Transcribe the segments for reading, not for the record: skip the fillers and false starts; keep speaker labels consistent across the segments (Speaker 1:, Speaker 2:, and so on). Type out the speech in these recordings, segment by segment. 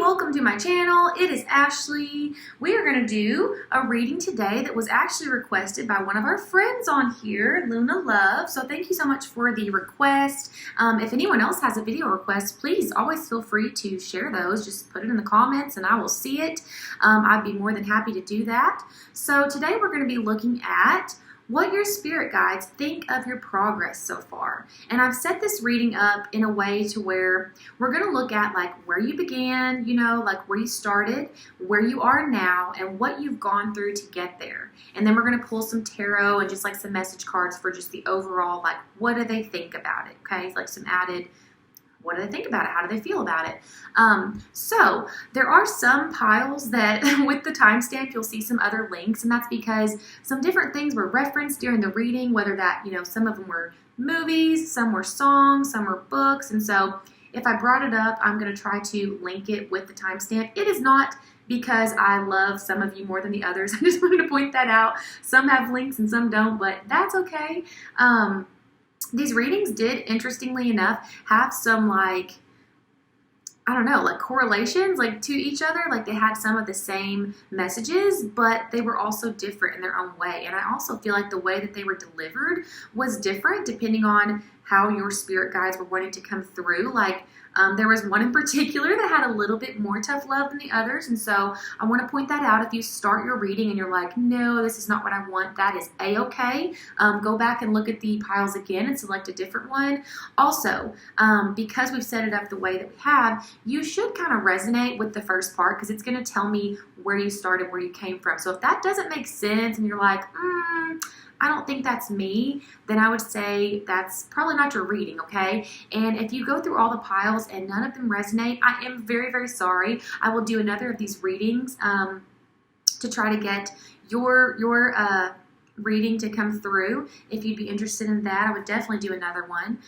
Speaker 1: welcome to my channel. It is Ashley. We are going to do a reading today that was actually requested by one of our friends on here, Luna Love. So thank you so much for the request. If anyone else has a video request, please always feel free to share those. Just put it in the comments and I will see it. I'd be more than happy to do that. So today we're going to be looking at what your spirit guides think of your progress so far. And I've set this reading up in a way to where we're going to look at like where you began, like where you started, where you are now, and what you've gone through to get there. And then we're going to pull some tarot and just like some message cards for just the overall, like what do they think about it, okay? Like some added, what do they think about it? How do they feel about it? So there are some piles that with the timestamp, you'll see some other links, and that's because some different things were referenced during the reading, whether that, some of them were movies, some were songs, some were books. And so if I brought it up, I'm going to try to link it with the timestamp. It is not because I love some of you more than the others. I just wanted to point that out. Some have links and some don't, but that's okay. These readings did, interestingly enough, have some like correlations to each other. Like they had some of the same messages, but they were also different in their own way. And I also feel like the way that they were delivered was different depending on how your spirit guides were wanting to come through. There was one in particular that had a little bit more tough love than the others. And so I want to point that out. If you start your reading and you're like, no, this is not what I want, that is a-okay. Go back and look at the piles again and select a different one. Also, because we've set it up the way that we have, you should kind of resonate with the first part because it's going to tell me where you started, where you came from. So if that doesn't make sense and you're like, I don't think that's me, then I would say that's probably not your reading, okay? And if you go through all the piles and none of them resonate, I am very, very sorry. I will do another of these readings to try to get your reading to come through. If you'd be interested in that, I would definitely do another one.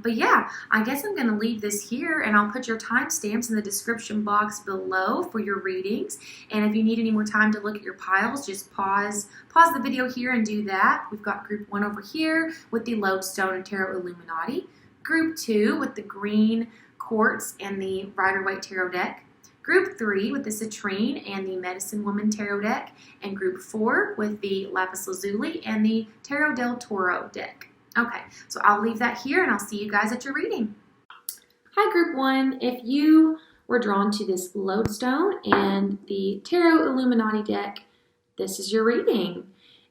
Speaker 1: But yeah, I guess I'm going to leave this here, and I'll put your timestamps in the description box below for your readings. And if you need any more time to look at your piles, just pause the video here and do that. We've got group 1 over here with the Lodestone and Tarot Illuminati, group 2 with the green quartz and the Rider-Waite Tarot deck, group 3 with the Citrine and the Medicine Woman Tarot deck, and group 4 with the Lapis Lazuli and the Tarot del Toro deck. Okay, so I'll leave that here and I'll see you guys at your reading. Hi group 1, if you were drawn to this Lodestone and the Tarot Illuminati deck, this is your reading.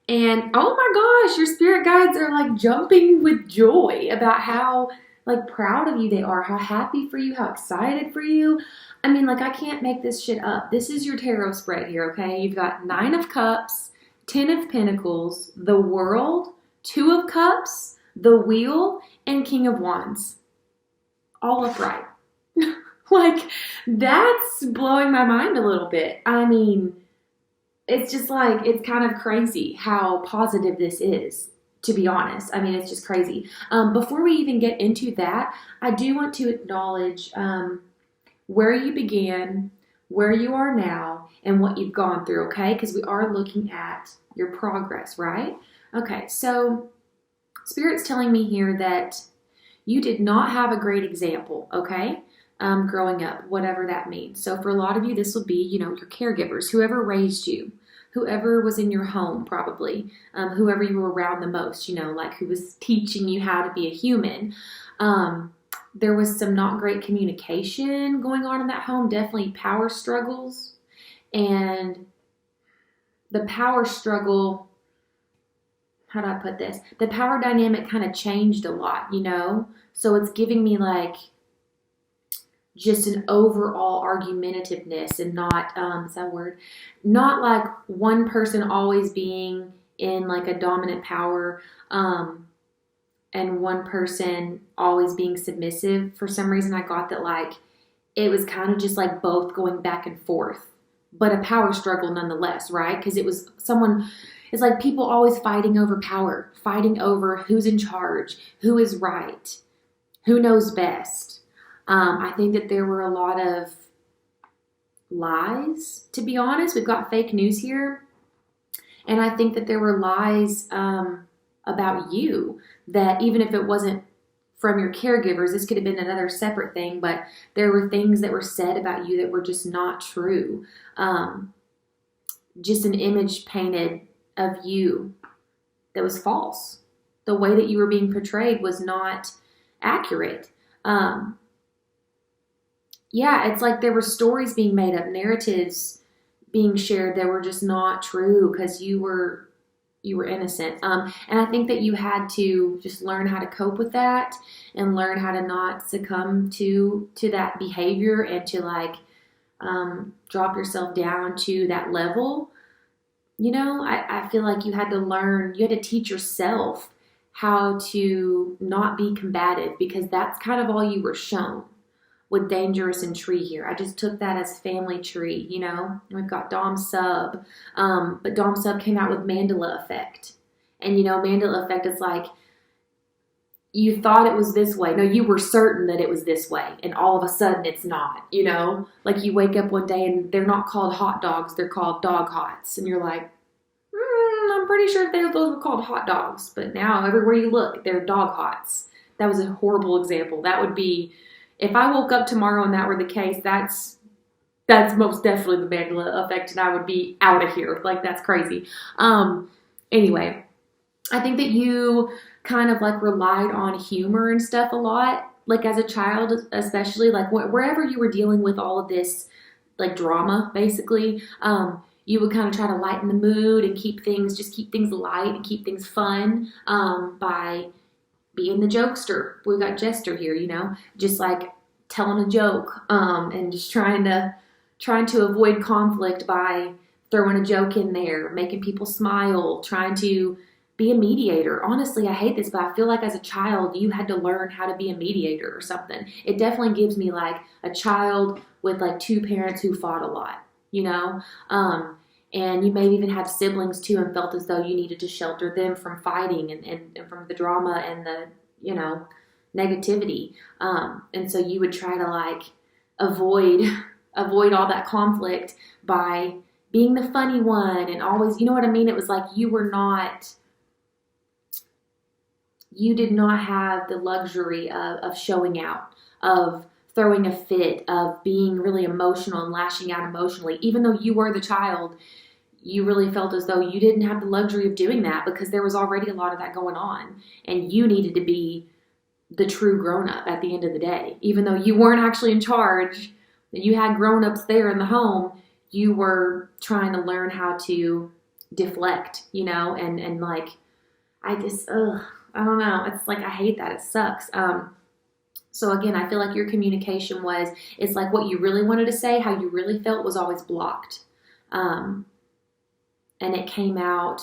Speaker 1: And oh my gosh, your spirit guides are like jumping with joy about how proud of you they are, how happy for you, how excited for you. I mean, I can't make this shit up. This is your tarot spread here, okay? You've got 9 of Cups, 10 of Pentacles, the World, 2 of Cups, the Wheel, and King of Wands. All upright. That's blowing my mind a little bit. I mean, it's just it's kind of crazy how positive this is. To be honest, I mean, it's just crazy. Before we even get into that, I do want to acknowledge where you began, where you are now, and what you've gone through, okay? Because we are looking at your progress, right? Okay, so Spirit's telling me here that you did not have a great example, okay? Growing up, whatever that means. So for a lot of you, this will be, your caregivers, whoever raised you, whoever was in your home probably, whoever you were around the most, who was teaching you how to be a human. There was some not great communication going on in that home, definitely power struggles. And the power struggle, how do I put this? The power dynamic kind of changed a lot, So it's giving me just an overall argumentativeness and not, is that a word? Not one person always being in a dominant power, and one person always being submissive. For some reason, I got that it was kind of just both going back and forth, but a power struggle nonetheless, right? Because it was it's people always fighting over power, fighting over who's in charge, who is right, who knows best. I think that there were a lot of lies, to be honest. We've got fake news here. And I think that there were lies about you that even if it wasn't from your caregivers. This could have been another separate thing, but there were things that were said about you that were just not true. Just an image painted of you that was false. The way that you were being portrayed was not accurate. Yeah, it's like there were stories being made up, narratives being shared that were just not true because you were innocent. And I think that you had to just learn how to cope with that and learn how to not succumb to that behavior and to like drop yourself down to that level. You know, I feel like you had to teach yourself how to not be combative, because that's kind of all you were shown with dangerous and tree here. I just took that as family tree, you know. We've got Dom Sub, but Dom Sub came out with Mandela effect. And, you know, Mandela effect is like, you thought it was this way. No, you were certain that it was this way. And all of a sudden it's not, you know. Like you wake up one day and they're not called hot dogs. They're called dog hots. And you're like, I'm pretty sure those were called hot dogs. But now everywhere you look, they're dog hots. That was a horrible example. That would be, if I woke up tomorrow and that were the case, that's most definitely the Mandela effect, and I would be out of here. Like, that's crazy. Anyway, I think that you kind of like relied on humor and stuff a lot. Like as a child, especially, like wherever you were dealing with all of this, like drama, basically, you would kind of try to lighten the mood and keep things light and keep things fun by being the jokester. We've got Jester here, you know, just like telling a joke and just trying to avoid conflict by throwing a joke in there, making people smile, trying to be a mediator. Honestly, I hate this, but I feel like as a child, you had to learn how to be a mediator or something. It definitely gives me like a child with like two parents who fought a lot, you know? And you may even have siblings too and felt as though you needed to shelter them from fighting and from the drama and the, you know, negativity. And so you would try to like avoid all that conflict by being the funny one and always, you know what I mean? It was like you did not have the luxury of showing out, of throwing a fit, of being really emotional and lashing out emotionally. Even though you were the child, you really felt as though you didn't have the luxury of doing that because there was already a lot of that going on. And you needed to be the true grown-up at the end of the day. Even though you weren't actually in charge, and you had grown-ups there in the home, you were trying to learn how to deflect, you know, and like, I don't know. It's like, I hate that. It sucks. So again, I feel like your communication it's like what you really wanted to say, how you really felt was always blocked. And it came out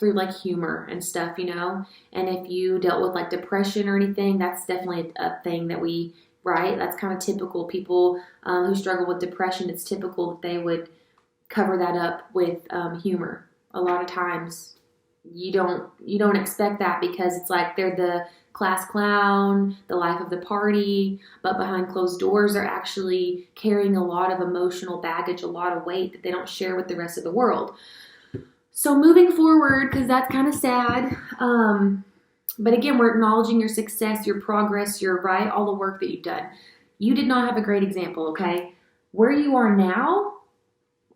Speaker 1: through like humor and stuff, you know? And if you dealt with like depression or anything, that's definitely a thing that right? That's kind of typical. People who struggle with depression, it's typical that they would cover that up with humor. A lot of times you don't expect that because it's like they're the class clown, the life of the party, but behind closed doors they're actually carrying a lot of emotional baggage, a lot of weight that they don't share with the rest of the world. So moving forward, because that's kind of sad, but again, we're acknowledging your success, your progress, all the work that you've done. You did not have a great example, okay? Where you are now,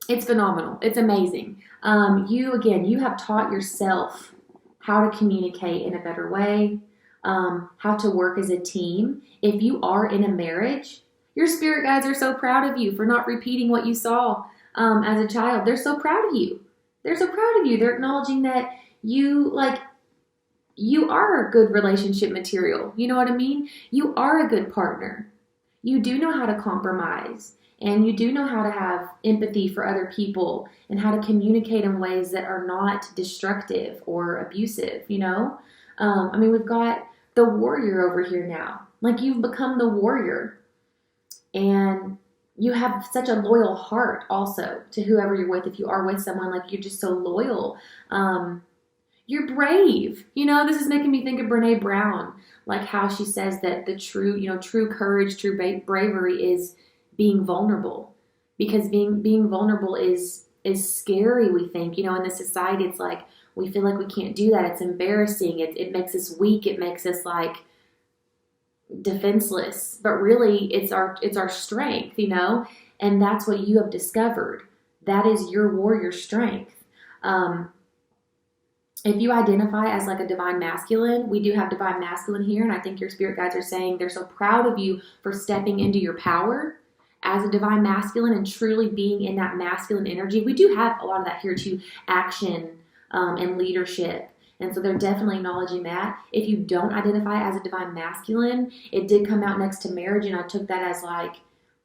Speaker 1: it's phenomenal. It's amazing. You have taught yourself how to communicate in a better way, how to work as a team. If you are in a marriage, your spirit guides are so proud of you for not repeating what you saw as a child. They're so proud of you. They're so proud of you. They're acknowledging that you are a good relationship material. You know what I mean? You are a good partner. You do know how to compromise. And you do know how to have empathy for other people and how to communicate in ways that are not destructive or abusive, you know? We've got the warrior over here now. Like, you've become the warrior. And you have such a loyal heart also to whoever you're with. If you are with someone, like, you're just so loyal. You're brave. You know, this is making me think of Brene Brown, like how she says that the true courage, true bravery is being vulnerable, because being vulnerable is scary. We think, you know, in this society, it's like we feel like we can't do that. It's embarrassing. It makes us weak. It makes us like defenseless, but really it's our strength, and that's what you have discovered. That is your warrior strength. If you identify as like a divine masculine, we do have divine masculine here, and I think your spirit guides are saying they're so proud of you for stepping into your power as a divine masculine and truly being in that masculine energy. We do have a lot of that here too, action and leadership. And so they're definitely acknowledging that. If you don't identify as a divine masculine, it did come out next to marriage, and I took that as like,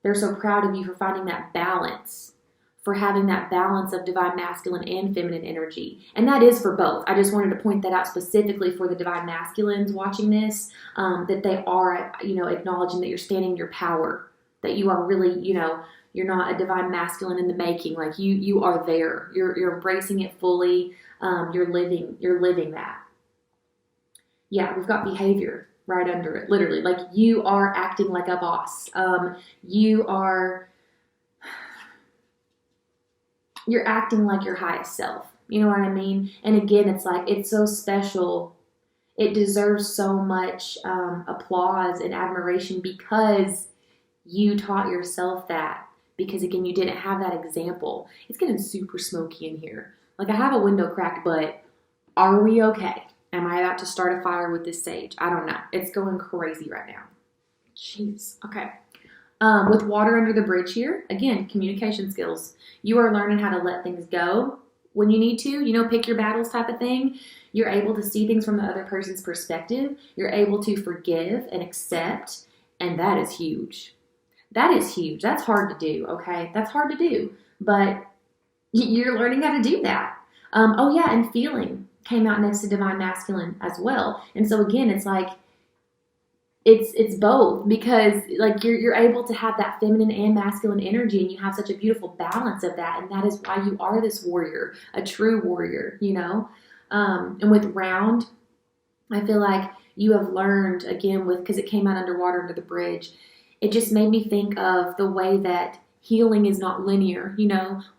Speaker 1: they're so proud of you for finding that balance, for having that balance of divine masculine and feminine energy. And that is for both. I just wanted to point that out specifically for the divine masculines watching this, that they are, acknowledging that you're standing in your power, that you are really, you're not a divine masculine in the making. Like you are there. You're embracing it fully. You're living that. Yeah, we've got behavior right under it, literally. Like you are acting like a boss. You're acting like your highest self. You know what I mean? And again, it's like, it's so special. It deserves so much applause and admiration because you taught yourself that. Because again, you didn't have that example. It's getting super smoky in here. Like I have a window cracked, but are we okay? Am I about to start a fire with this sage? I don't know. It's going crazy right now. Jeez. Okay. With water under the bridge here, again, communication skills. You are learning how to let things go when you need to, pick your battles type of thing. You're able to see things from the other person's perspective. You're able to forgive and accept, and that is huge. That is huge. That's hard to do, okay? That's hard to do, but you're learning how to do that. And feeling came out next to divine masculine as well. And so again, it's like, it's both, because like you're able to have that feminine and masculine energy, and you have such a beautiful balance of that, and that is why you are this warrior, a true warrior, and with round, I feel like you have learned, again, because it came out underwater under the bridge, it just made me think of the way that healing is not linear.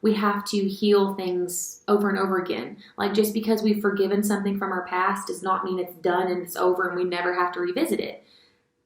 Speaker 1: We have to heal things over and over again. Like just because we've forgiven something from our past does not mean it's done and it's over and we never have to revisit it.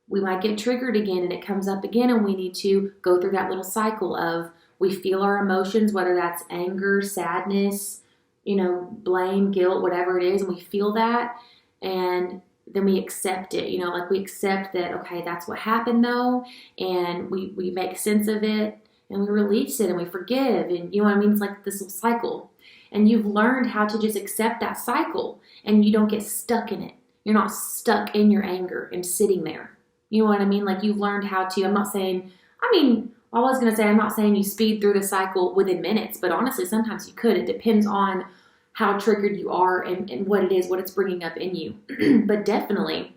Speaker 1: We might get triggered again and it comes up again, and we need to go through that little cycle of, we feel our emotions, whether that's anger, sadness, blame, guilt, whatever it is, and we feel that, and then we accept it, like we accept that, okay, that's what happened though, and we make sense of it, and we release it, and we forgive, and you know what I mean? It's like this little cycle, and you've learned how to just accept that cycle, and you don't get stuck in it. You're not stuck in your anger and sitting there. You know what I mean? Like you've learned how to, I'm not saying you speed through the cycle within minutes, but honestly, sometimes you could. It depends on how triggered you are and what it is, what it's bringing up in you. But definitely,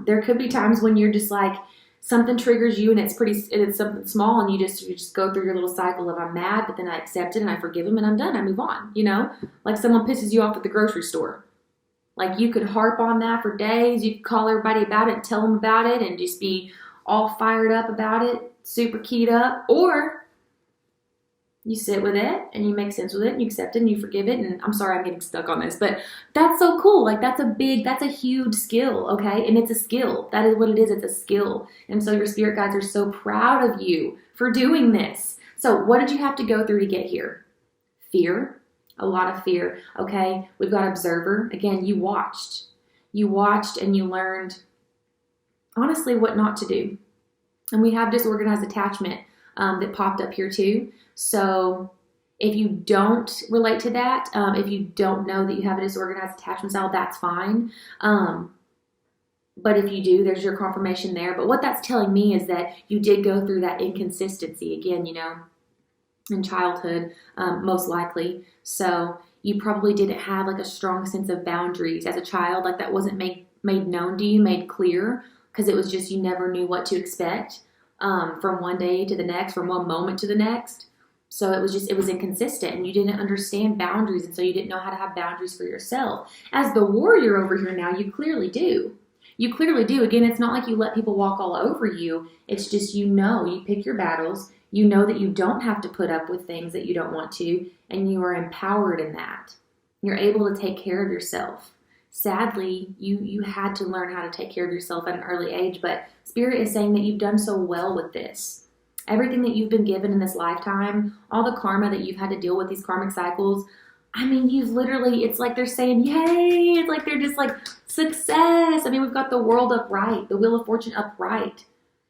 Speaker 1: there could be times when you're just like, something triggers you and it's something small, and you just go through your little cycle of, I'm mad, but then I accept it and I forgive them and I'm done. I move on, like someone pisses you off at the grocery store. Like you could harp on that for days. You could call everybody about it and tell them about it and just be all fired up about it, super keyed up. Or you sit with it and you make sense with it and you accept it and you forgive it. And I'm sorry I'm getting stuck on this, but that's so cool. Like that's a huge skill, okay? And it's a skill. That is what it is. It's a skill. And so your spirit guides are so proud of you for doing this. So what did you have to go through to get here? Fear. A lot of fear, okay? We've got observer. Again, you watched and you learned, honestly, what not to do. And we have disorganized attachment that popped up here too. So if you don't relate to that, if you don't know that you have a disorganized attachment style, that's fine. But if you do, there's your confirmation there. But what that's telling me is that you did go through that inconsistency again, in childhood, most likely. So you probably didn't have like a strong sense of boundaries as a child. Like that wasn't made known to you, made clear, because it was just, you never knew what to expect from one day to the next, from one moment to the next. So it was inconsistent, and you didn't understand boundaries, and so you didn't know how to have boundaries for yourself. As the warrior over here now, you clearly do. You clearly do. Again, it's not like you let people walk all over you. It's just, you pick your battles. You know that you don't have to put up with things that you don't want to, and you are empowered in that. You're able to take care of yourself. sadly, you had to learn how to take care of yourself at an early age, but Spirit is saying that you've done so well with this. Everything that you've been given in this lifetime, all the karma that you've had to deal with, these karmic cycles, I mean, you've literally, it's like they're saying, yay! It's like they're just like, success! I mean, we've got the world upright, the Wheel of Fortune upright.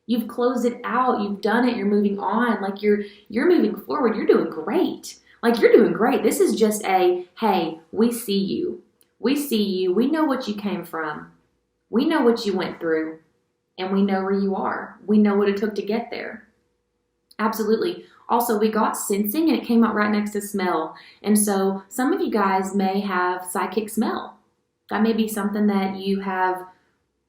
Speaker 1: You've closed it out, you've done it, you're moving on, like you're moving forward, you're doing great. Like, you're doing great. This is just hey, we see you. We see you. We know what you came from. We know what you went through. And we know where you are. We know what it took to get there. Absolutely. Also, we got sensing, and it came out right next to smell. And so some of you guys may have psychic smell. That may be something that you have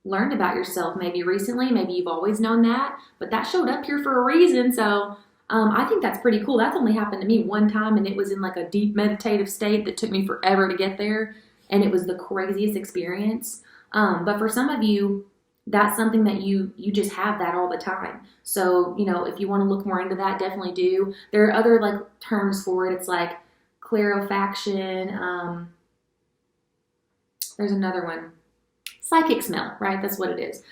Speaker 1: learned about yourself maybe recently. Maybe you've always known that. But that showed up here for a reason. So I think that's pretty cool. That's only happened to me one time, and it was in like a deep meditative state that took me forever to get there. And it was the craziest experience. But for some of you, that's something that you just have that all the time. So, if you want to look more into that, definitely do. There are other like terms for it. It's like clarifaction. There's another one. Psychic smell, right? That's what it is.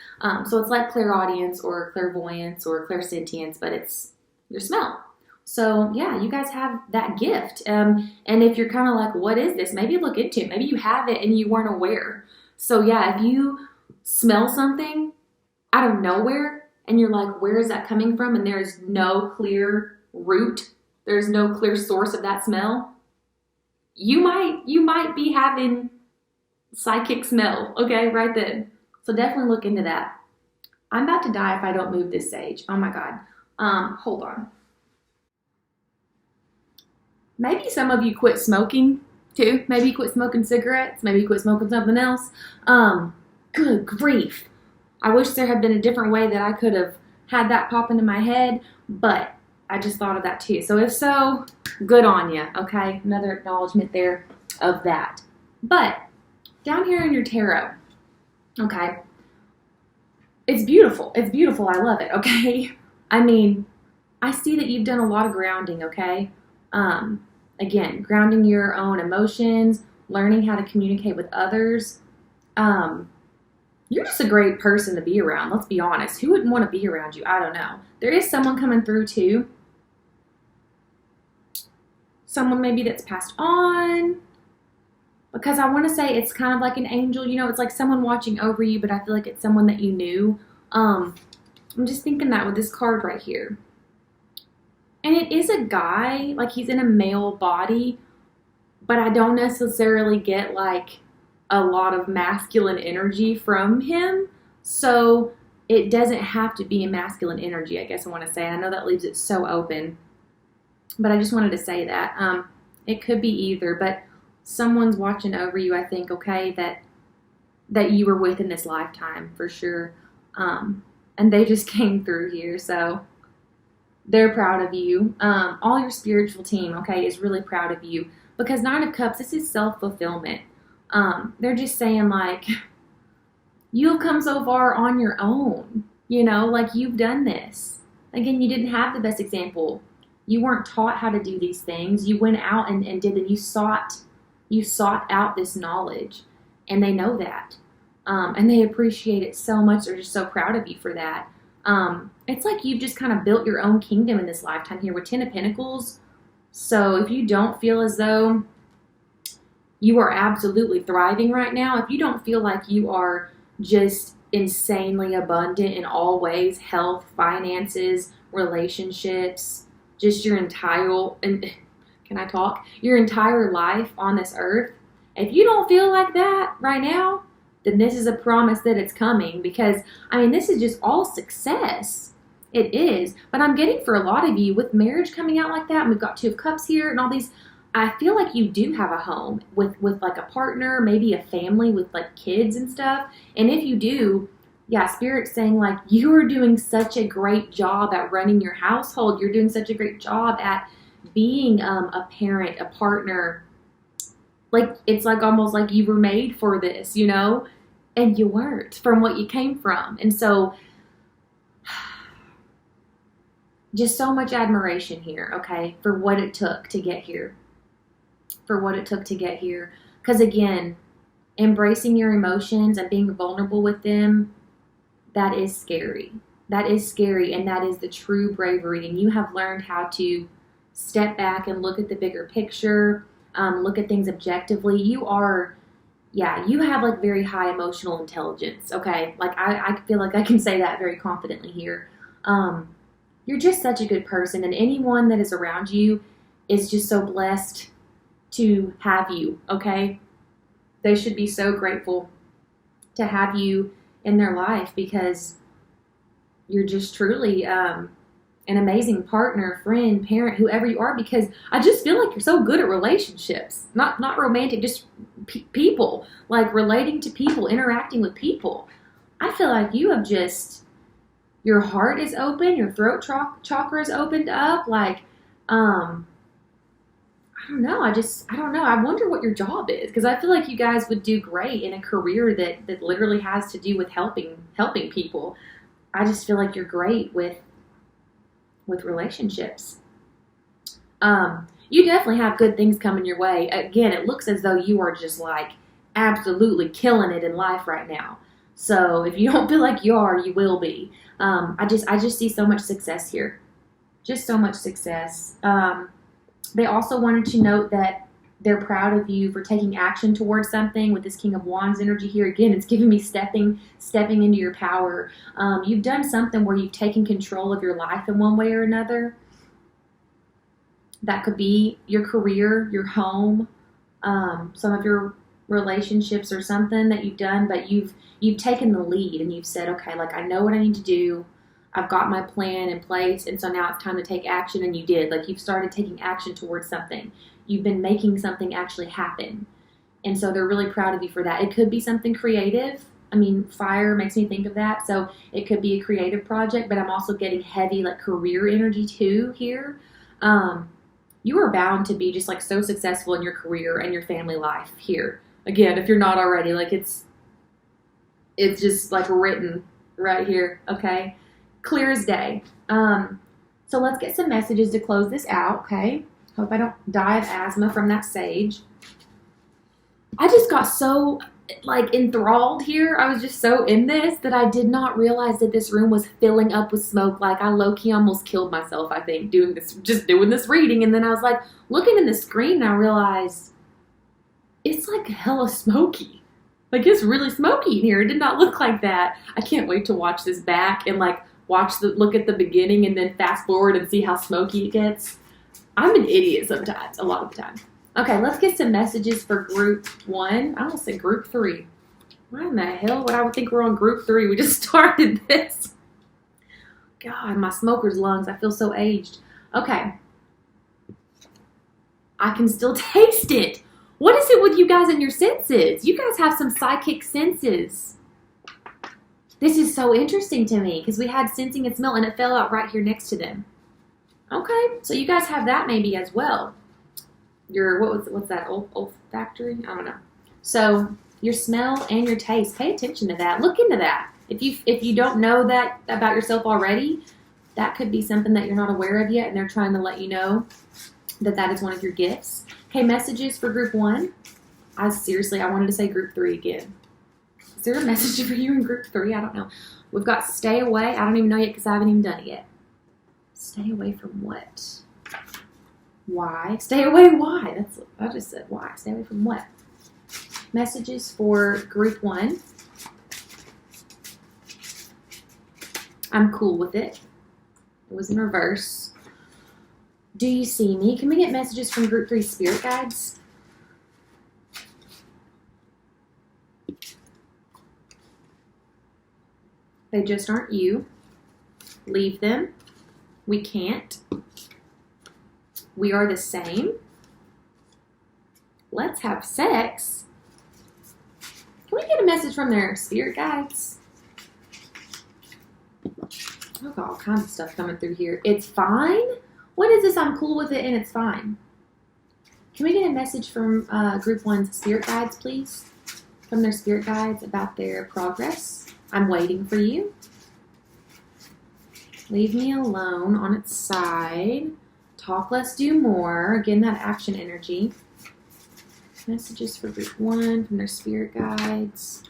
Speaker 1: So it's like clairaudience or clairvoyance or clairsentience, but it's your smell. So yeah, you guys have that gift. And if you're kind of like, what is this? Maybe look into it. Maybe you have it and you weren't aware. So yeah, if you smell something out of nowhere and you're like, where is that coming from? And there's no clear root, there's no clear source of that smell, you might be having psychic smell, okay, right then. So definitely look into that. I'm about to die if I don't move this sage. Oh my God. Hold on. Maybe some of you quit smoking too. Maybe you quit smoking cigarettes. Maybe you quit smoking something else. Good grief. I wish there had been a different way that I could have had that pop into my head, but I just thought of that too. So if so, good on you, okay? Another acknowledgement there of that. But down here in your tarot, okay, it's beautiful. It's beautiful. I love it, okay? I mean, I see that you've done a lot of grounding, okay? Again, grounding your own emotions, learning how to communicate with others. You're just a great person to be around. Let's be honest. Who wouldn't want to be around you? I don't know. There is someone coming through too. Someone maybe that's passed on. Because I want to say it's kind of like an angel. It's like someone watching over you, but I feel like it's someone that you knew. I'm just thinking that with this card right here. And it is a guy, like he's in a male body, but I don't necessarily get like a lot of masculine energy from him. So it doesn't have to be a masculine energy, I guess I want to say. I know that leaves it so open, but I just wanted to say that. It could be either, but someone's watching over you, I think, okay, that you were with in this lifetime for sure. And they just came through here, so they're proud of you. All your spiritual team, okay, is really proud of you. Because Nine of Cups, this is self-fulfillment. They're just saying, like, you've come so far on your own. Like, you've done this. Again, you didn't have the best example. You weren't taught how to do these things. You went out and did it. You sought out this knowledge. And they know that. And they appreciate it so much. They're just so proud of you for that. It's like you've just kind of built your own kingdom in this lifetime here with 10 of Pentacles. So if you don't feel as though you are absolutely thriving right now, if you don't feel like you are just insanely abundant in all ways, health, finances, relationships, just your entire, your entire life on this earth, if you don't feel like that right now, then this is a promise that it's coming, because, this is just all success. It is. But I'm getting for a lot of you, with marriage coming out like that, and we've got Two of Cups here and all these, I feel like you do have a home with like a partner, maybe a family with like kids and stuff. And if you do, yeah, Spirit's saying like you are doing such a great job at running your household. You're doing such a great job at being a parent, a partner. Like, it's like almost like you were made for this, and you weren't, from what you came from. And so just so much admiration here, okay, for what it took to get here. Because again, embracing your emotions and being vulnerable with them, that is scary. That is scary, and that is the true bravery. And you have learned how to step back and look at the bigger picture, look at things objectively. You have like very high emotional intelligence, okay? Like I feel like I can say that very confidently here. You're just such a good person, and anyone that is around you is just so blessed to have you, okay? They should be so grateful to have you in their life because you're just truly an amazing partner, friend, parent, whoever you are, because I just feel like you're so good at relationships. Not romantic, just people, like relating to people, interacting with people. I feel like you have just, your heart is open, your throat chakra is opened up, like, I don't know. I don't know. I wonder what your job is, because I feel like you guys would do great in a career that literally has to do with helping people. I just feel like you're great with relationships. You definitely have good things coming your way. Again, it looks as though you are just like absolutely killing it in life right now. So if you don't feel like you are, you will be. I just see so much success here. Just so much success. They also wanted to note that they're proud of you for taking action towards something with this King of Wands energy here. Again, it's giving me stepping into your power. You've done something where you've taken control of your life in one way or another. That could be your career, your home, some of your relationships or something that you've done, but you've taken the lead and you've said, okay, like I know what I need to do. I've got my plan in place, and so now it's time to take action, and you did. Like you've started taking action towards something. You've been making something actually happen. And so they're really proud of you for that. It could be something creative. I mean, fire makes me think of that. So it could be a creative project, but I'm also getting heavy like career energy too here. You are bound to be just like so successful in your career and your family life here. Again, if you're not already, like it's just like written right here, okay? Clear as day. So let's get some messages to close this out, okay? Hope I don't die of asthma from that sage. I just got so like enthralled here. I was just so in this that I did not realize that this room was filling up with smoke. Like I low-key almost killed myself, I think, doing this reading. And then I was like looking in the screen and I realized it's like hella smoky. Like it's really smoky in here. It did not look like that. I can't wait to watch this back and like look at the beginning and then fast forward and see how smoky it gets. I'm an idiot sometimes, a lot of the time. Okay, let's get some messages for group 1. I almost said group 3. Why in the hell would I would think we're on group 3? We just started this. God, my smoker's lungs. I feel so aged. Okay. I can still taste it. What is it with you guys and your senses? You guys have some psychic senses. This is so interesting to me because we had sensing and smell and it fell out right here next to them. Okay, so you guys have that maybe as well. Your, what's that, olfactory? I don't know. So your smell and your taste, pay attention to that. Look into that. If you don't know that about yourself already, that could be something that you're not aware of yet and they're trying to let you know that is one of your gifts. Okay, messages for group 1. I wanted to say group 3 again. Is there a message for you in group 3? I don't know. We've got stay away. I don't even know yet because I haven't even done it yet. Stay away from what? Why? Stay away, why? I just said why. Stay away from what? Messages for group 1. I'm cool with it. It was in reverse. Do you see me? Can we get messages from group 3 spirit guides? They just aren't you. Leave them. We can't. We are the same. Let's have sex. Can we get a message from their spirit guides? I've got all kinds of stuff coming through here. It's fine? What is this? I'm cool with it and it's fine. Can we get a message from group 1's spirit guides, please? From their spirit guides about their progress. I'm waiting for you. Leave me alone on its side. Talk less, do more. Again, that action energy. Messages for group 1 from their spirit guides.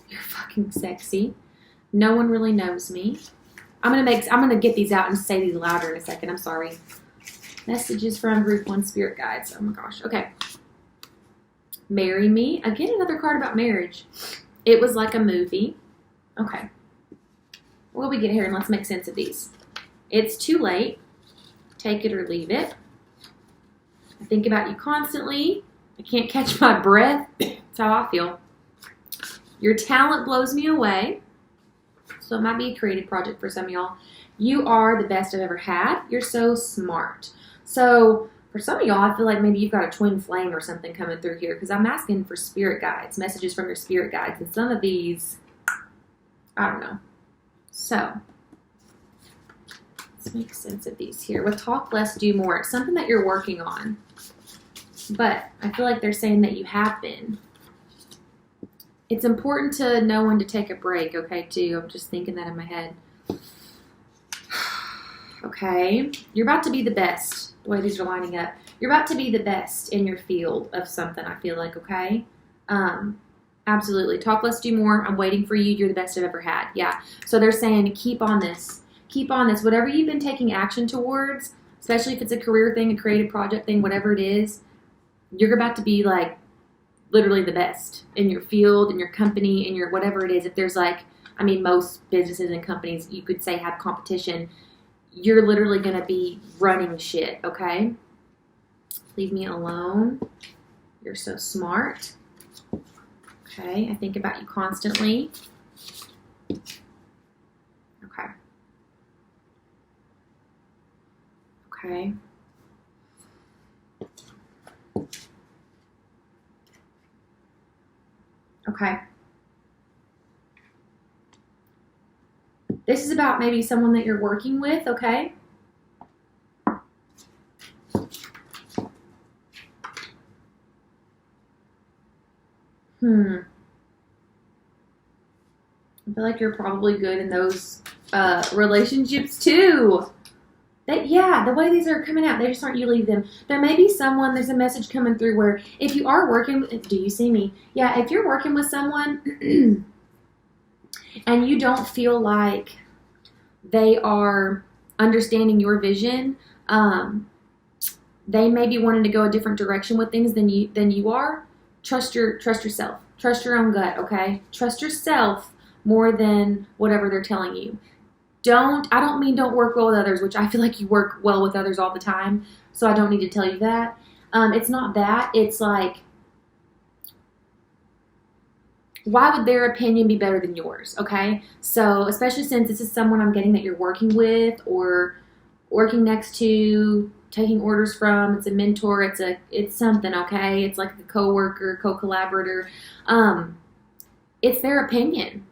Speaker 1: You're fucking sexy. No one really knows me. I'm gonna get these out and say these louder in a second. I'm sorry. Messages from group 1 spirit guides. Oh my gosh. Okay. Marry me. Again, another card about marriage. It was like a movie. Okay. What do we get here? And let's make sense of these. It's too late. Take it or leave it. I think about you constantly. I can't catch my breath. That's how I feel. Your talent blows me away. So it might be a creative project for some of y'all. You are the best I've ever had. You're so smart. So for some of y'all, I feel like maybe you've got a twin flame or something coming through here, because I'm asking for spirit guides, messages from your spirit guides. And some of these, I don't know. So let's make sense of these here. With talk less, do more. It's something that you're working on. But I feel like they're saying that you have been. It's important to know when to take a break, okay, too. I'm just thinking that in my head. Okay. You're about to be the best, the way these are lining up. You're about to be the best in your field of something, I feel like, okay? Absolutely. Talk less, do more. I'm waiting for you. You're the best I've ever had. Yeah. So they're saying keep on this. Keep on this. Whatever you've been taking action towards, especially if it's a career thing, a creative project thing, whatever it is, you're about to be like literally the best in your field, in your company, in your whatever it is. If there's like, I mean, most businesses and companies, you could say, have competition. You're literally going to be running shit, okay? Leave me alone. You're so smart. Okay, I think about you constantly. Okay. Okay. Okay. This is about maybe someone that you're working with, okay? I feel like you're probably good in those relationships too. Yeah, the way these are coming out, they just aren't you leave them. There may be someone, there's a message coming through where if you are working, do you see me? Yeah, if you're working with someone and you don't feel like they are understanding your vision, they may be wanting to go a different direction with things than you are. Trust yourself. Trust your own gut, okay? Trust yourself more than whatever they're telling you. I don't mean don't work well with others, which I feel like you work well with others all the time, so I don't need to tell you that. It's not that. It's like, why would their opinion be better than yours, okay? So, especially since this is someone I'm getting that you're working with or working next to, taking orders from, it's a mentor, it's something, okay? It's like a coworker, co-collaborator. It's their opinion.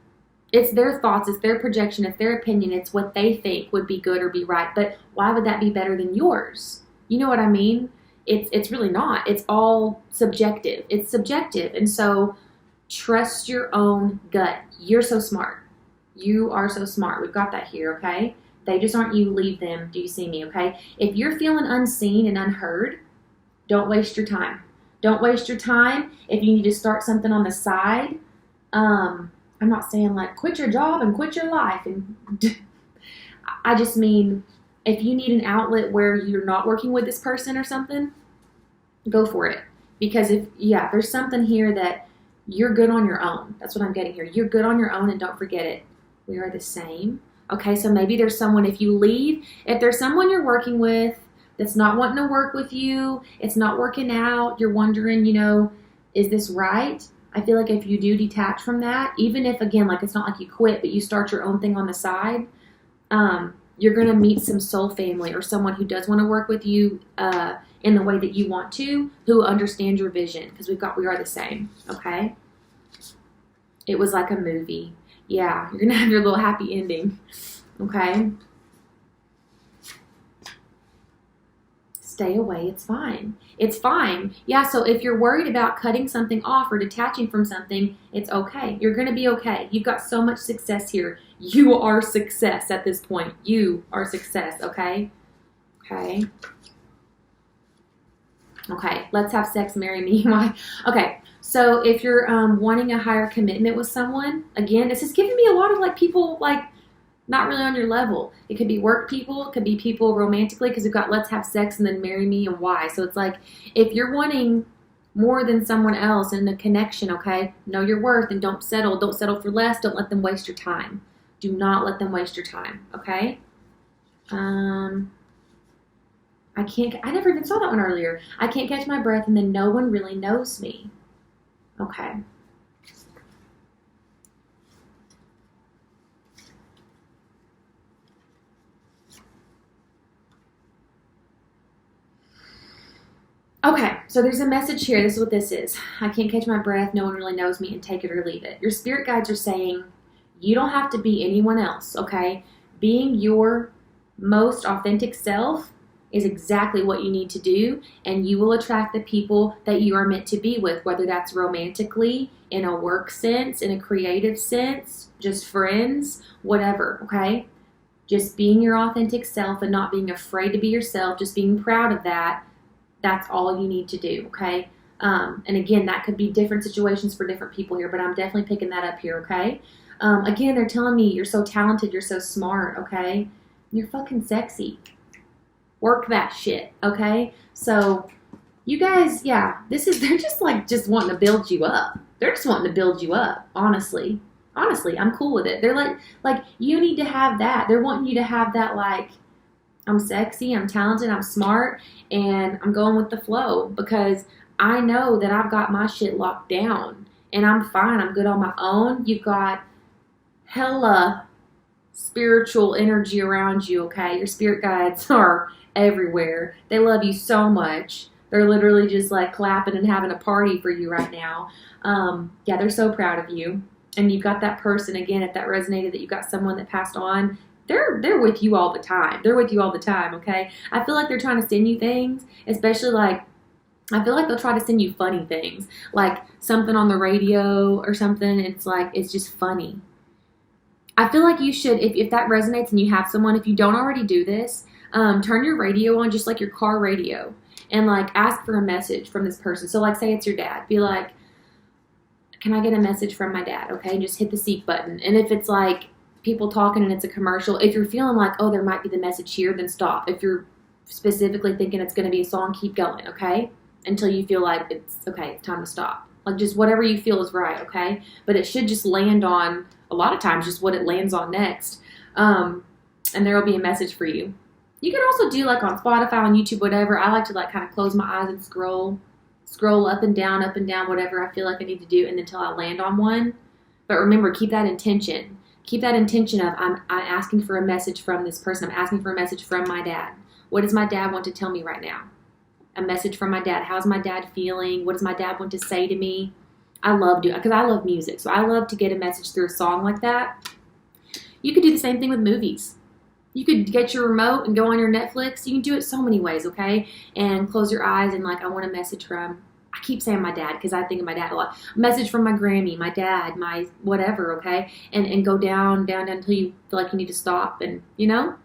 Speaker 1: It's their thoughts, it's their projection, it's their opinion, it's what they think would be good or be right. But why would that be better than yours? You know what I mean? It's really not. It's all subjective. It's subjective. And so trust your own gut. You're so smart. You are so smart. We've got that here, okay? They just aren't you. Leave them. Do you see me, okay? If you're feeling unseen and unheard, don't waste your time. Don't waste your time. If you need to start something on the side, I'm not saying like quit your job and quit your life. And I just mean if you need an outlet where you're not working with this person or something, go for it. Because there's something here that you're good on your own. That's what I'm getting here. You're good on your own, and don't forget it. We are the same. Okay, so maybe there's someone, if there's someone you're working with that's not wanting to work with you, it's not working out, you're wondering, is this right? I feel like if you do detach from that, even if, again, like it's not like you quit, but you start your own thing on the side, you're going to meet some soul family or someone who does want to work with you in the way that you want to, who understands your vision, because we are the same, okay? It was like a movie. Yeah, you're going to have your little happy ending, okay? Stay away. It's fine. It's fine. Yeah, so if you're worried about cutting something off or detaching from something, it's okay. You're going to be okay. You've got so much success here. You are success at this point. You are success, okay? Okay. Okay, let's have sex, marry me. Why? Okay, so if you're wanting a higher commitment with someone, again, this is giving me a lot of like people like not really on your level. It could be work people, it could be people romantically because we've got let's have sex and then marry me and why. So it's like if you're wanting more than someone else in a connection, okay, know your worth and don't settle. Don't settle for less. Don't let them waste your time. Do not let them waste your time, okay? I never even saw that one earlier. I can't catch my breath and then no one really knows me. Okay. Okay, so there's a message here. This is what this is. I can't catch my breath. No one really knows me, and take it or leave it. Your spirit guides are saying you don't have to be anyone else, okay? Being your most authentic self is exactly what you need to do, and you will attract the people that you are meant to be with, whether that's romantically, in a work sense, in a creative sense, just friends, whatever, okay? Just being your authentic self and not being afraid to be yourself, just being proud of that. That's all you need to do, okay? And again, that could be different situations for different people here, but I'm definitely picking that up here, okay? Again, they're telling me you're so talented, you're so smart, okay? You're fucking sexy. Work that shit, okay? So, you guys, yeah, they're just like just wanting to build you up. They're just wanting to build you up, honestly. Honestly, I'm cool with it. They're like you need to have that. They're wanting you to have that, like, I'm sexy, I'm talented, I'm smart, and I'm going with the flow because I know that I've got my shit locked down and I'm fine. I'm good on my own. You've got hella spiritual energy around you, okay? Your spirit guides are everywhere. They love you so much. They're literally just like clapping and having a party for you right now. Yeah, they're so proud of you. And you've got that person, again, if that resonated, that you've got someone that passed on, they're with you all the time. They're with you all the time, okay? I feel like they're trying to send you things, especially like, I feel like they'll try to send you funny things, like something on the radio or something. It's like, it's just funny. I feel like you should, if that resonates and you have someone, if you don't already do this, turn your radio on, just like your car radio, and like ask for a message from this person. So like say it's your dad. Be like, can I get a message from my dad? Okay, just hit the seek button. And if it's like people talking and it's a commercial, if you're feeling like, oh, there might be the message here, then stop. If you're specifically thinking it's going to be a song, keep going, okay? Until you feel like it's okay, it's time to stop. Like just whatever you feel is right, okay? But it should just land on, a lot of times, just what it lands on next. And there will be a message for you. You can also do like on Spotify, on YouTube, whatever. I like to like kind of close my eyes and scroll up and down, whatever I feel like I need to do, and until I land on one. But remember, keep that intention. Keep that intention of I'm asking for a message from this person. I'm asking for a message from my dad. What does my dad want to tell me right now? A message from my dad. How's my dad feeling? What does my dad want to say to me? I love doing, because I love music, so I love to get a message through a song like that. You could do the same thing with movies. You could get your remote and go on your Netflix. You can do it so many ways, okay? And close your eyes and like, I want a message from, I keep saying my dad because I think of my dad a lot. A message from my Grammy, my dad, my whatever, okay? And go down until you feel like you need to stop, and you know?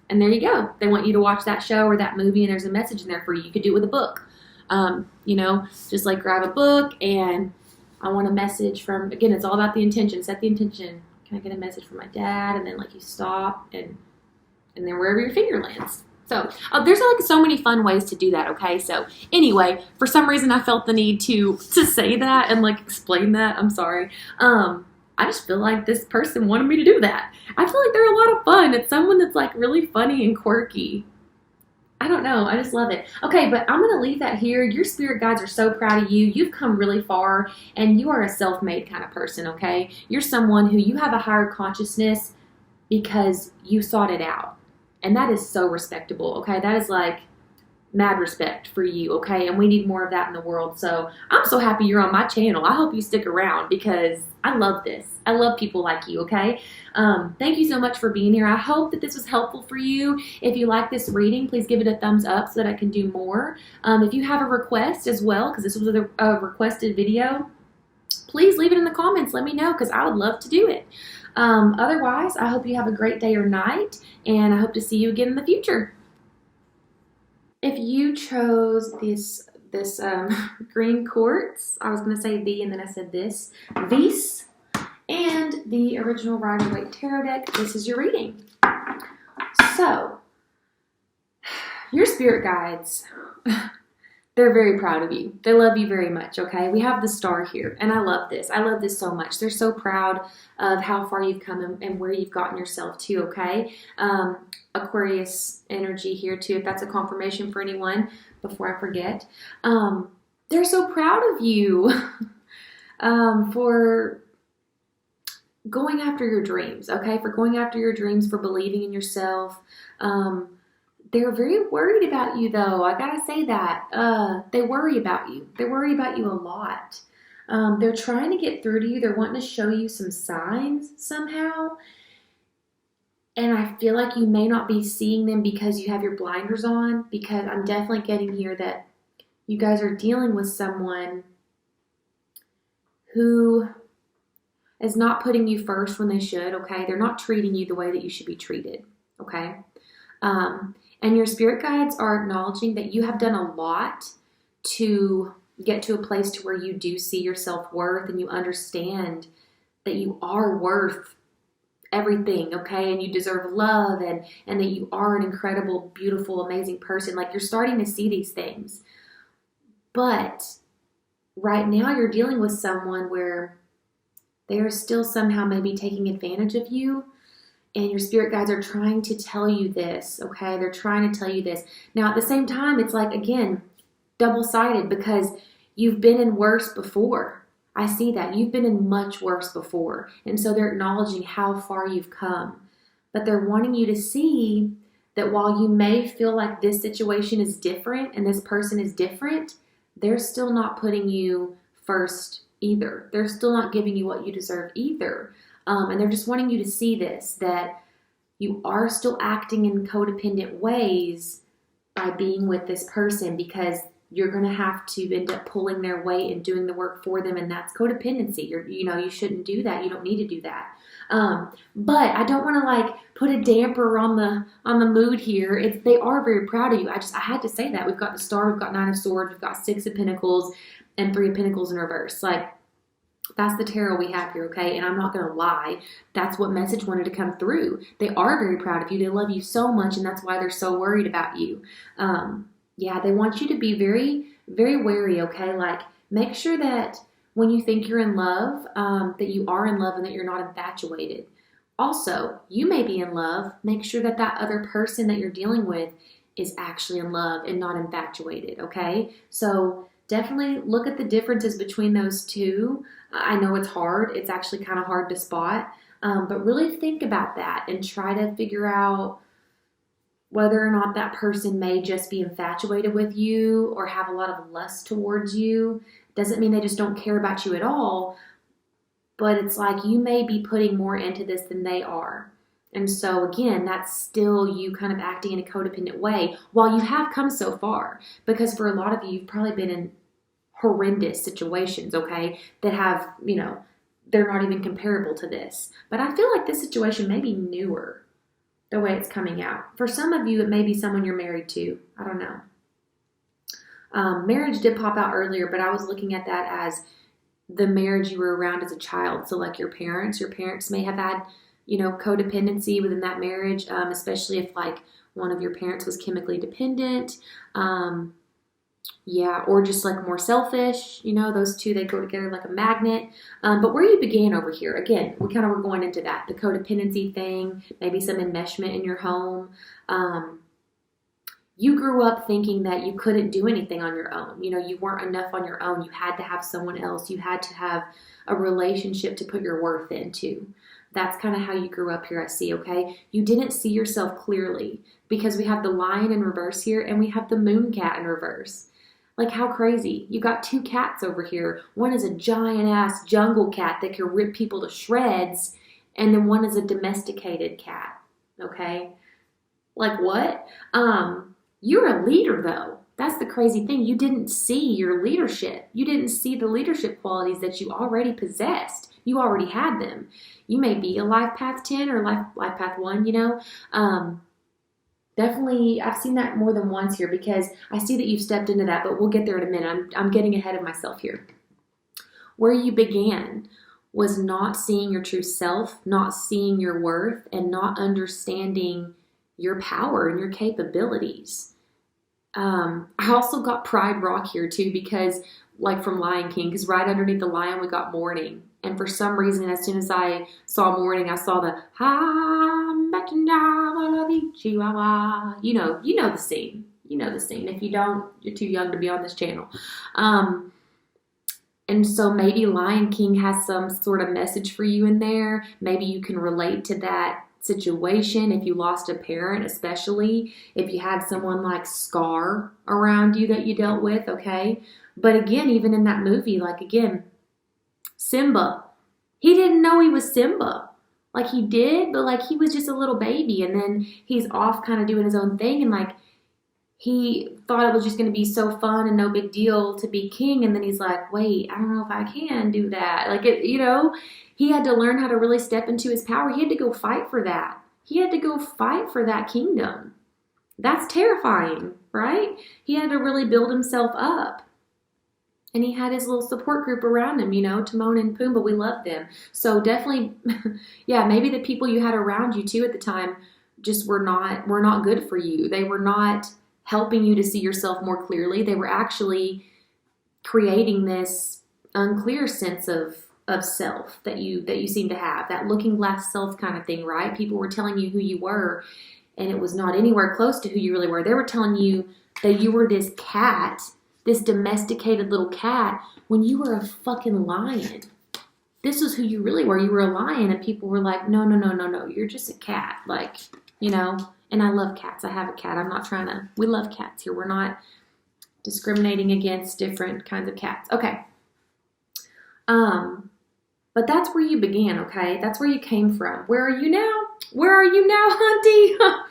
Speaker 1: And there you go. They want you to watch that show or that movie, and there's a message in there for you. You could do it with a book. You know, just like grab a book and I want a message from, again, it's all about the intention. Set the intention. Can I get a message from my dad? And then like you stop and then wherever your finger lands. So there's like so many fun ways to do that, okay? So anyway, for some reason I felt the need to say that and like explain that. I'm sorry. I just feel like this person wanted me to do that. I feel like they're a lot of fun. It's someone that's like really funny and quirky. I don't know. I just love it. Okay, but I'm going to leave that here. Your spirit guides are so proud of you. You've come really far, and you are a self-made kind of person, okay? You're someone who you have a higher consciousness because you sought it out. And that is so respectable, okay? That is like mad respect for you, okay? And we need more of that in the world. So I'm so happy you're on my channel. I hope you stick around because I love this. I love people like you, okay? Thank you so much for being here. I hope that this was helpful for you. If you like this reading, please give it a thumbs up so that I can do more. If you have a request as well, because this was a requested video, please leave it in the comments. Let me know because I would love to do it. Otherwise, I hope you have a great day or night, and I hope to see you again in the future. If you chose the this green quartz. I was going to say the, and then I said this. Vis. And the original Rider-Waite Tarot deck. This is your reading. So, your spirit guides, they're very proud of you. They love you very much, okay? We have the star here, and I love this. I love this so much. They're so proud of how far you've come and where you've gotten yourself to, okay? Aquarius energy here, too, if that's a confirmation for anyone, before I forget. They're so proud of you for going after your dreams, okay? For going after your dreams, for believing in yourself. They're very worried about you, though. I gotta say that. They worry about you. They worry about you a lot. They're trying to get through to you. They're wanting to show you some signs somehow. And I feel like you may not be seeing them because you have your blinders on, because I'm definitely getting here that you guys are dealing with someone who is not putting you first when they should, okay? They're not treating you the way that you should be treated, okay? And your spirit guides are acknowledging that you have done a lot to get to a place to where you do see your self-worth and you understand that you are worth everything, okay? And you deserve love and that you are an incredible, beautiful, amazing person. Like, you're starting to see these things. But right now you're dealing with someone where they are still somehow maybe taking advantage of you, and your spirit guides are trying to tell you this, okay? They're trying to tell you this. Now, at the same time, it's like, again, double-sided, because you've been in worse before. I see that. You've been in much worse before, and so they're acknowledging how far you've come. But they're wanting you to see that while you may feel like this situation is different and this person is different, they're still not putting you first either. They're still not giving you what you deserve either. And they're just wanting you to see this, that you are still acting in codependent ways by being with this person, because you're going to have to end up pulling their weight and doing the work for them, and that's codependency. You shouldn't do that. You don't need to do that. But I don't want to put a damper on the mood here. They are very proud of you. I had to say that. We've got the Star, we've got Nine of Swords, we've got Six of Pentacles, and Three of Pentacles in reverse. That's the tarot we have here, okay? And I'm not going to lie. That's what message wanted to come through. They are very proud of you. They love you so much, and that's why they're so worried about you. Yeah, they want you to be very, very wary, okay? Make sure that when you think you're in love, that you are in love and that you're not infatuated. Also, you may be in love. Make sure that that other person that you're dealing with is actually in love and not infatuated, okay? So definitely look at the differences between those two. I know it's hard. It's actually kind of hard to spot. But really think about that and try to figure out whether or not that person may just be infatuated with you or have a lot of lust towards you. Doesn't mean they just don't care about you at all, but it's like you may be putting more into this than they are. And so again, that's still you kind of acting in a codependent way while you have come so far. Because for a lot of you, you've probably been in horrendous situations, okay, that have, they're not even comparable to this. But I feel like this situation may be newer, the way it's coming out. For some of you, it may be someone you're married to. I don't know. Marriage did pop out earlier, but I was looking at that as the marriage you were around as a child. So your parents may have had, codependency within that marriage, especially if one of your parents was chemically dependent. Or just more selfish, those two, they go together like a magnet. But where you began over here, again, we kind of were going into that, the codependency thing, maybe some enmeshment in your home. You grew up thinking that you couldn't do anything on your own. You weren't enough on your own. You had to have someone else. You had to have a relationship to put your worth into. That's kind of how you grew up here, I see, okay? You didn't see yourself clearly because we have the Lion in reverse here and we have the Moon Cat in reverse. How crazy. You got two cats over here. One is a giant-ass jungle cat that can rip people to shreds, and then one is a domesticated cat, okay? What? You're a leader, though. That's the crazy thing. You didn't see your leadership. You didn't see the leadership qualities that you already possessed. You already had them. You may be a life path 10 or life path 1, Definitely, I've seen that more than once here because I see that you've stepped into that, but we'll get there in a minute. I'm getting ahead of myself here. Where you began was not seeing your true self, not seeing your worth, and not understanding your power and your capabilities. I also got Pride Rock here too because, like from Lion King, because right underneath the lion we got mourning. And for some reason, as soon as I saw mourning, I saw the Chihuahua. You know the scene. You know the scene. If you don't, you're too young to be on this channel. And so maybe Lion King has some sort of message for you in there. Maybe you can relate to that situation if you lost a parent, especially if you had someone like Scar around you that you dealt with, okay? But again, even in that movie, like again, Simba, he didn't know he was Simba. Like he did, but like he was just a little baby, and then he's off kind of doing his own thing, and like he thought it was just going to be so fun and no big deal to be king. And then he's like, wait, I don't know if I can do that. Like, he had to learn how to really step into his power. He had to go fight for that. He had to go fight for that kingdom. That's terrifying, right? He had to really build himself up. And he had his little support group around him, Timon and Pumbaa. We loved them. So definitely, yeah, maybe the people you had around you too at the time just were not good for you. They were not helping you to see yourself more clearly. They were actually creating this unclear sense of self that you seem to have, that looking glass self kind of thing, right? People were telling you who you were, and it was not anywhere close to who you really were. They were telling you that you were this cat, this domesticated little cat, when you were a fucking lion. This was who you really were. You were a lion, and people were like, no, you're just a cat. Like, and I love cats. I have a cat. I'm not trying to, we love cats here. We're not discriminating against different kinds of cats. Okay. But that's where you began, okay? That's where you came from. Where are you now? Where are you now, Hunty?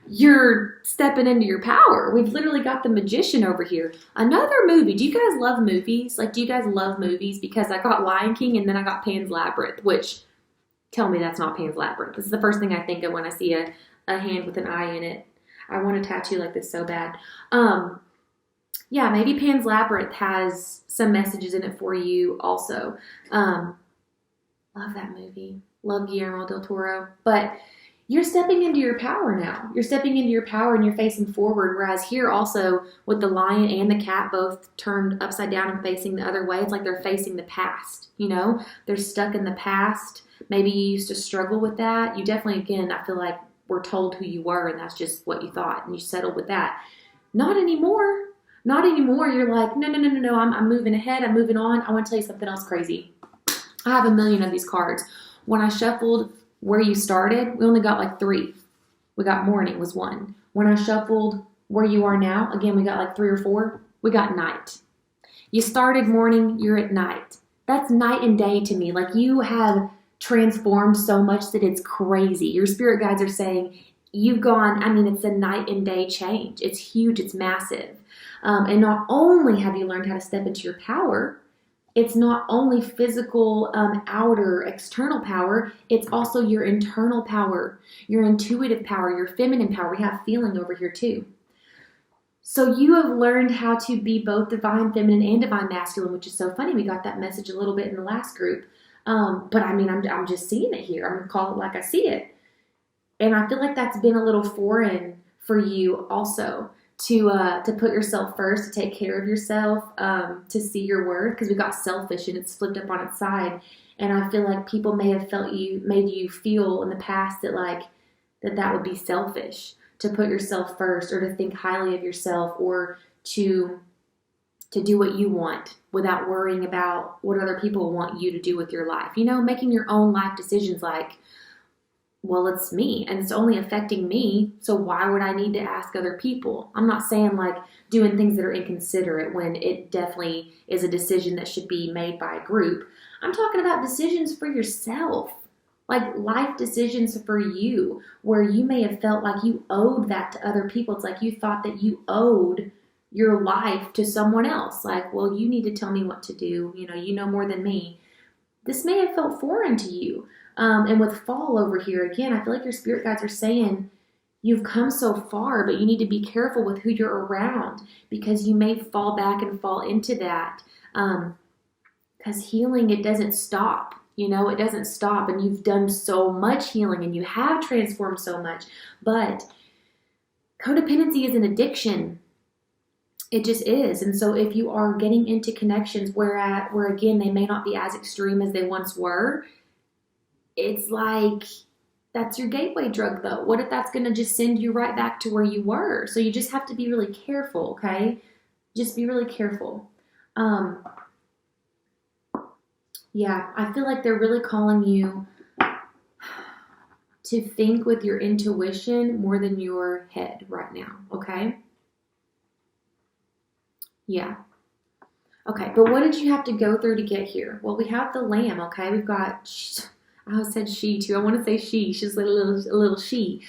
Speaker 1: You're stepping into your power. We've literally got the magician over here. Another movie. Do you guys love movies? Like, do you guys love movies? Because I got Lion King and then I got Pan's Labyrinth, which, tell me that's not Pan's Labyrinth. This is the first thing I think of when I see a hand with an eye in it. I want a tattoo like this so bad. Yeah, maybe Pan's Labyrinth has some messages in it for you also. Love that movie. Love Guillermo del Toro. But you're stepping into your power now. You're stepping into your power and you're facing forward. Whereas here also with the lion and the cat both turned upside down and facing the other way, it's like they're facing the past, They're stuck in the past. Maybe you used to struggle with that. You definitely, again, I feel like were told who you were and that's just what you thought and you settled with that. Not anymore. Not anymore. You're like, no. I'm moving ahead. I'm moving on. I want to tell you something else crazy. I have a million of these cards. When I shuffled where you started, we only got like 3. We got morning was 1. When I shuffled where you are now, again, we got like 3 or 4. We got night. You started morning, you're at night. That's night and day to me. Like you have transformed so much that it's crazy. Your spirit guides are saying you've gone, it's a night and day change. It's huge. It's massive. And not only have you learned how to step into your power, it's not only physical, outer, external power, it's also your internal power, your intuitive power, your feminine power. We have feeling over here too. So you have learned how to be both divine feminine and divine masculine, which is so funny. We got that message a little bit in the last group. But I'm just seeing it here. I'm going to call it like I see it. And I feel like that's been a little foreign for you also to put yourself first, to take care of yourself, to see your worth, because we got selfish and it's flipped up on its side. And I feel like people may have made you feel in the past that like, that would be selfish to put yourself first or to think highly of yourself or to do what you want without worrying about what other people want you to do with your life. Making your own life decisions like, well, it's me and it's only affecting me. So why would I need to ask other people? I'm not saying like doing things that are inconsiderate when it definitely is a decision that should be made by a group. I'm talking about decisions for yourself, like life decisions for you, where you may have felt like you owed that to other people. It's like you thought that you owed your life to someone else. Like, well, you need to tell me what to do. You know more than me. This may have felt foreign to you. And with fall over here, again, I feel like your spirit guides are saying you've come so far, but you need to be careful with who you're around because you may fall back and fall into that. Because healing, it doesn't stop. It doesn't stop. And you've done so much healing and you have transformed so much. But codependency is an addiction. It just is. And so if you are getting into connections where again, they may not be as extreme as they once were, it's like, that's your gateway drug though. What if that's going to just send you right back to where you were? So you just have to be really careful, okay? Just be really careful. Yeah, I feel like they're really calling you to think with your intuition more than your head right now, okay? Yeah. Okay, but what did you have to go through to get here? Well, we have the lamb, okay? We've got, I said she too. I want to say she. She's like a little she.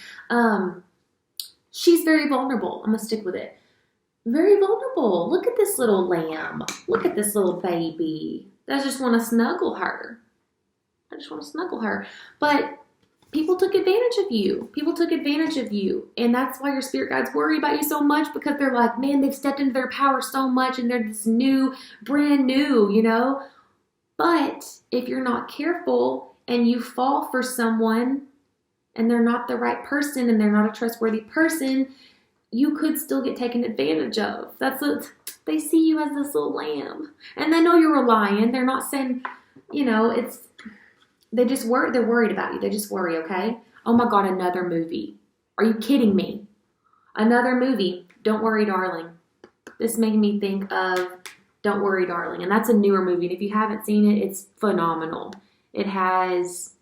Speaker 1: She's very vulnerable. I'm going to stick with it. Very vulnerable. Look at this little lamb. Look at this little baby. I just want to snuggle her. But people took advantage of you. And that's why your spirit guides worry about you so much, because they're like, man, they've stepped into their power so much and they're this brand new. But if you're not careful and you fall for someone and they're not the right person and they're not a trustworthy person, you could still get taken advantage of. They see you as this little lamb. And they know you're a lion. They're not saying, they're worried about you. They just worry, okay? Oh my God, another movie. Are you kidding me? Another movie. Don't Worry, Darling. This made me think of Don't Worry, Darling. And that's a newer movie. And if you haven't seen it, it's phenomenal. It has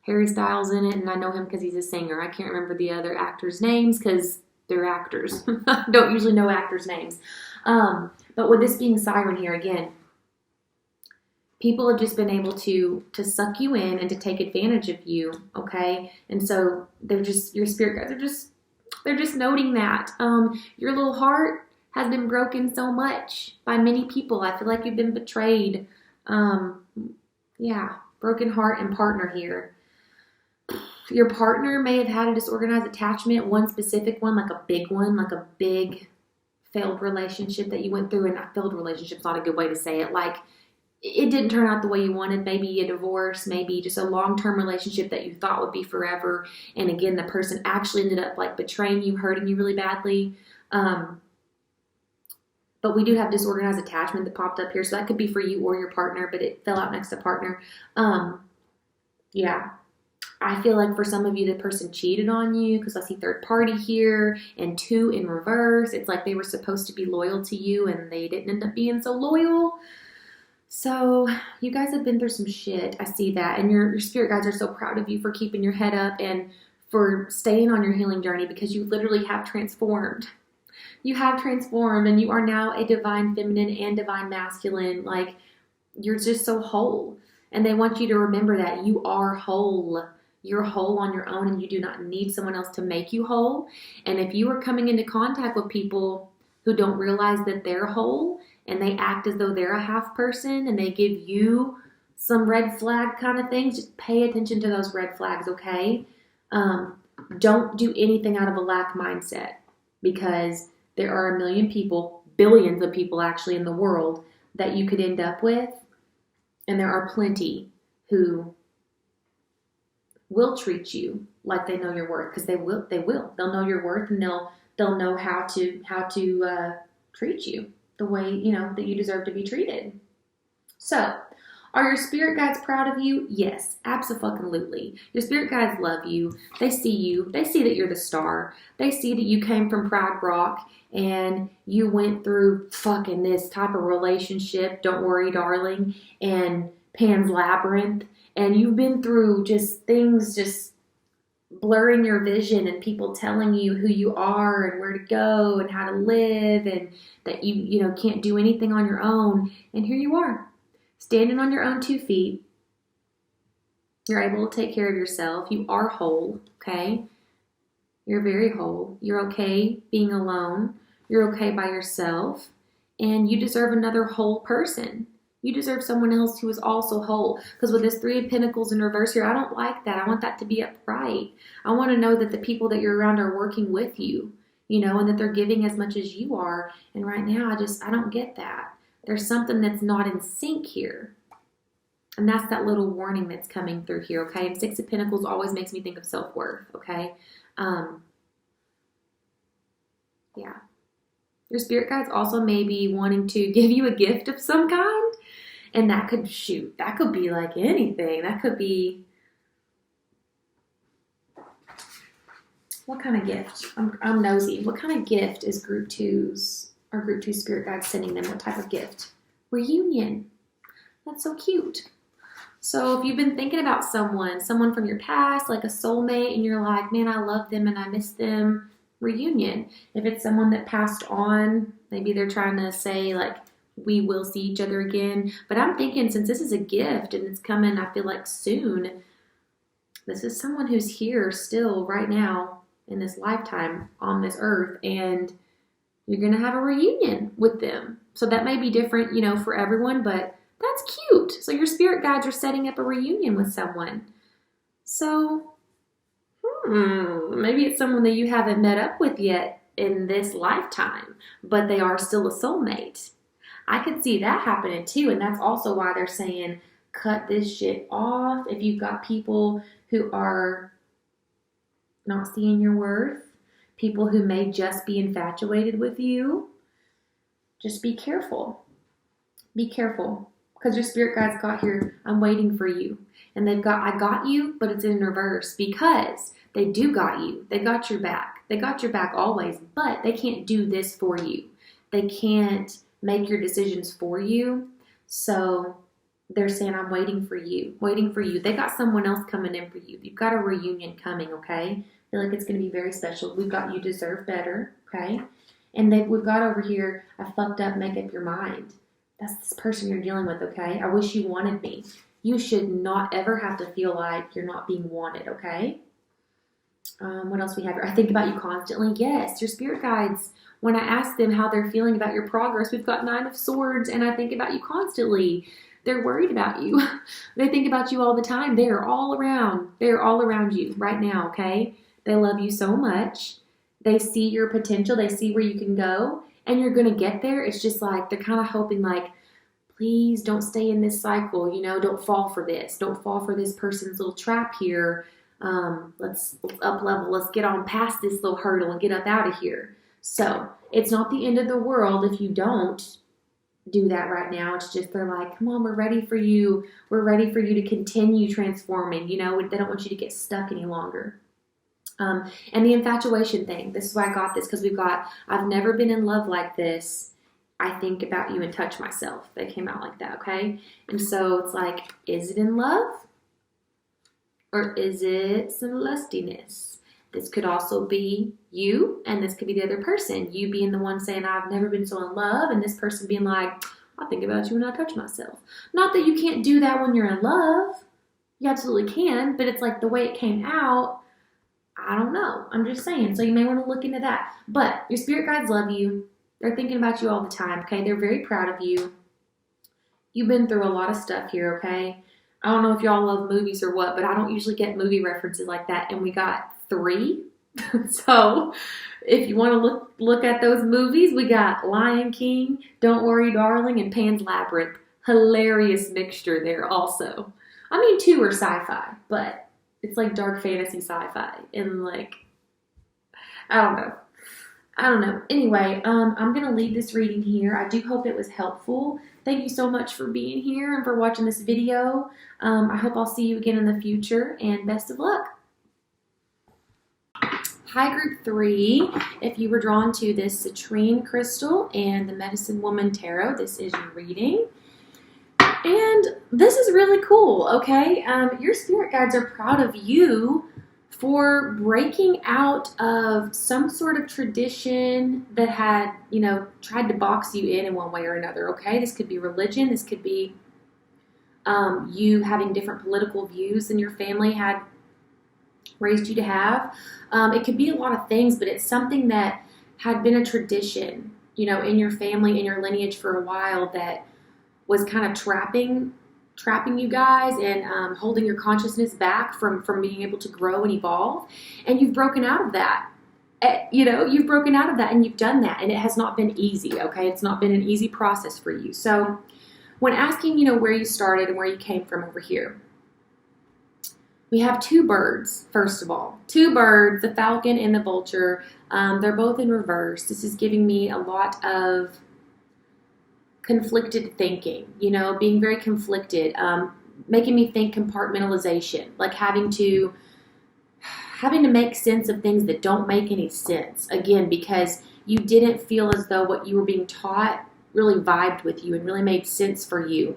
Speaker 1: Harry Styles in it, and I know him because he's a singer. I can't remember the other actors' names because they're actors. I don't usually know actors' names. But with this being Siren here again, people have just been able to suck you in and to take advantage of you, okay? And so your spirit guides they're just noting that. Your little heart has been broken so much by many people. I feel like you've been betrayed. Broken heart and partner here. Your partner may have had a disorganized attachment, one specific one, like a big failed relationship that you went through. And a failed relationship's not a good way to say it. Like, it didn't turn out the way you wanted. Maybe a divorce, maybe just a long-term relationship that you thought would be forever. And again, the person actually ended up like betraying you, hurting you really badly. But we do have disorganized attachment that popped up here. So that could be for you or your partner, but it fell out next to partner. I feel like for some of you, the person cheated on you because I see third party here and 2 in reverse. It's like they were supposed to be loyal to you and they didn't end up being so loyal. So you guys have been through some shit. I see that. And your spirit guides are so proud of you for keeping your head up and for staying on your healing journey, because you literally have transformed. You have transformed and you are now a divine feminine and divine masculine. Like, you're just so whole. And they want you to remember that you are whole. You're whole on your own and you do not need someone else to make you whole. And if you are coming into contact with people who don't realize that they're whole and they act as though they're a half person and they give you some red flag kind of things, just pay attention to those red flags, okay? Don't do anything out of a lack mindset, because there are a million people, billions of people actually in the world that you could end up with. And there are plenty who will treat you like they know your worth, because they will. They'll know your worth, and they'll know how to treat you the way that you deserve to be treated. So, are your spirit guides proud of you? Yes, absolutely. Your spirit guides love you. They see you. They see that you're the star. They see that you came from Proud Rock and you went through fucking this type of relationship, Don't Worry, Darling, and Pan's Labyrinth. And you've been through just things just blurring your vision and people telling you who you are and where to go and how to live, and that you can't do anything on your own. And here you are, standing on your own 2 feet. You're able to take care of yourself. You are whole, okay? You're very whole. You're okay being alone. You're okay by yourself. And you deserve another whole person. You deserve someone else who is also whole. Because with this Three of Pentacles in reverse here, I don't like that. I want that to be upright. I want to know that the people that you're around are working with you, and that they're giving as much as you are. And right now, I don't get that. There's something that's not in sync here. And that's that little warning that's coming through here, okay? And Six of Pentacles always makes me think of self-worth, okay? Yeah. Your spirit guides also may be wanting to give you a gift of some kind. And that could be like anything. That could be, what kind of gift? I'm nosy. What kind of gift is Group 2's spirit guide sending them? What type of gift? Reunion. That's so cute. So if you've been thinking about someone from your past, like a soulmate, and you're like, man, I love them and I miss them, reunion. If it's someone that passed on, maybe they're trying to say like, we will see each other again. But I'm thinking, since this is a gift and it's coming, I feel like soon, this is someone who's here still right now in this lifetime on this earth, and you're going to have a reunion with them. So that may be different, for everyone, but that's cute. So your spirit guides are setting up a reunion with someone. So, maybe it's someone that you haven't met up with yet in this lifetime, but they are still a soulmate. I could see that happening too, and that's also why they're saying cut this shit off. If you've got people who are not seeing your worth, people who may just be infatuated with you, just be careful. Be careful, because your spirit guides got here, I'm waiting for you. And they've got, I got you, but it's in reverse, because they do got you. They got your back. They got your back always, but they can't do this for you. They can't make your decisions for you. So they're saying, I'm waiting for you, waiting for you. They got someone else coming in for you. You've got a reunion coming, okay? I feel like it's going to be very special. We've got you deserve better, okay? And we've got over here, I fucked up, make up your mind. That's this person you're dealing with, okay? I wish you wanted me. You should not ever have to feel like you're not being wanted, okay? What else we have here? I think about you constantly. Yes, your spirit guides, when I ask them how they're feeling about your progress, we've got Nine of Swords, and I think about you constantly. They're worried about you. They think about you all the time. They are all around. They are all around you right now, okay? They love you so much. They see your potential. They see where you can go, and you're going to get there. It's just like they're kind of hoping like, please don't stay in this cycle. Don't fall for this. Don't fall for this person's little trap here. Let's up level. Let's get on past this little hurdle and get up out of here. So it's not the end of the world if you don't do that right now. It's just they're like, come on, we're ready for you. We're ready for you to continue transforming. They don't want you to get stuck any longer. And the infatuation thing, this is why I got this, because I've never been in love like this. I think about you and touch myself. They came out like that, okay? And so it's like, is it in love? Or is it some lustiness? This could also be you, and this could be the other person. You being the one saying, I've never been so in love, and this person being like, I think about you when I touch myself. Not that you can't do that when you're in love. You absolutely can, but it's like the way it came out, I don't know. I'm just saying. So you may want to look into that. But your spirit guides love you. They're thinking about you all the time, okay? They're very proud of you. You've been through a lot of stuff here, okay? I don't know if y'all love movies or what, but I don't usually get movie references like that, and we got 3. So if you want to look at those movies, we got Lion King, Don't Worry Darling, and Pan's Labyrinth. Hilarious mixture there also. I mean, 2 are sci-fi, but it's like dark fantasy sci-fi, and like, I don't know. Anyway, I'm going to leave this reading here. I do hope it was helpful. Thank you so much for being here and for watching this video. I hope I'll see you again in the future, and best of luck. Hi, Group 3. If you were drawn to this citrine crystal and the Medicine Woman Tarot, this is your reading. And this is really cool, okay? Your spirit guides are proud of you for breaking out of some sort of tradition that had, tried to box you in one way or another, okay? This could be religion. This could be you having different political views than your family had raised you to have. It could be a lot of things, but it's something that had been a tradition, in your family, in your lineage for a while that was kind of trapping you guys and holding your consciousness back from being able to grow and evolve. And you've broken out of that. You've broken out of that and you've done that. And it has not been easy, okay? It's not been an easy process for you. So when asking, where you started and where you came from over here, we have two birds, first of all. Two birds, the falcon and the vulture. They're both in reverse. This is giving me a lot of conflicted thinking, being very conflicted, making me think compartmentalization, like having to make sense of things that don't make any sense. Again, because you didn't feel as though what you were being taught really vibed with you and really made sense for you.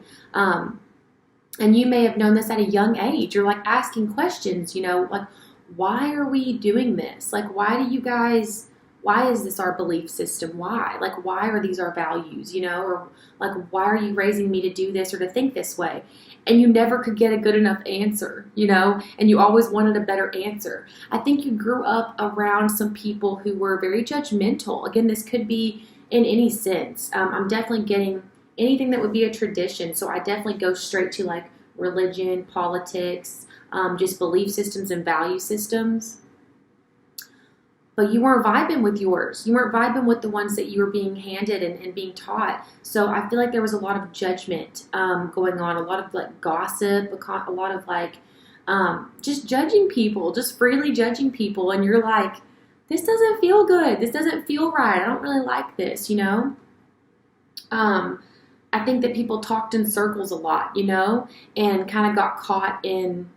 Speaker 1: And you may have known this at a young age. You're like asking questions, like, why are we doing this? Like, why is this our belief system? Why? Like, why are these our values, or like, why are you raising me to do this or to think this way? And you never could get a good enough answer, and you always wanted a better answer. I think you grew up around some people who were very judgmental. Again, this could be in any sense. I'm definitely getting anything that would be a tradition. So I definitely go straight to like religion, politics, just belief systems and value systems. But you weren't vibing with yours. You weren't vibing with the ones that you were being handed and being taught. So I feel like there was a lot of judgment going on, a lot of like gossip, a lot of like just judging people, just freely judging people. And you're like, this doesn't feel good. This doesn't feel right. I don't really like this, I think that people talked in circles a lot, and kind of got caught in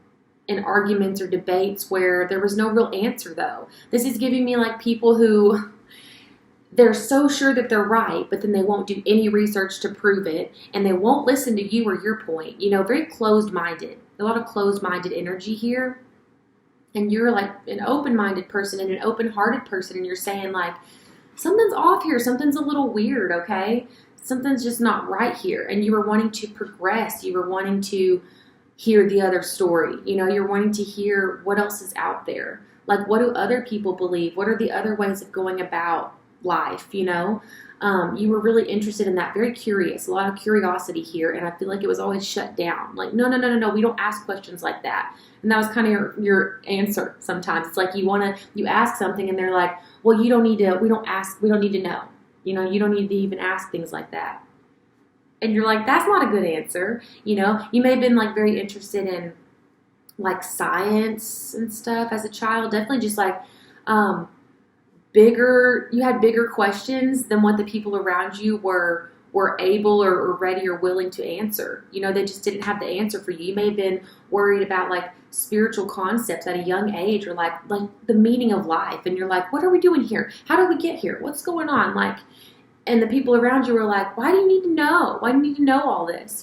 Speaker 1: arguments or debates where there was no real answer, though. This is giving me like people who they're so sure that they're right, but then they won't do any research to prove it, and they won't listen to you or your point. Very closed-minded. A lot of closed-minded energy here. And you're like an open-minded person and an open-hearted person, and you're saying like, something's off here. Something's a little weird, okay? Something's just not right here. And you were wanting to progress. You were wanting to hear the other story. You're wanting to hear what else is out there. Like, what do other people believe? What are the other ways of going about life, You were really interested in that. Very curious. A lot of curiosity here. And I feel like it was always shut down. Like, no. We don't ask questions like that. And that was kind of your answer sometimes. It's like you ask something and they're like, well, we don't need to know. You don't need to even ask things like that. And you're like, that's not a good answer. You may have been like very interested in like science and stuff as a child. Definitely just like you had bigger questions than what the people around you were able or ready or willing to answer. They just didn't have the answer for you. You may have been worried about like spiritual concepts at a young age, or like the meaning of life. And you're like, what are we doing here? How did we get here? What's going on? Like, and the people around you were like, why do you need to know? Why do you need to know all this?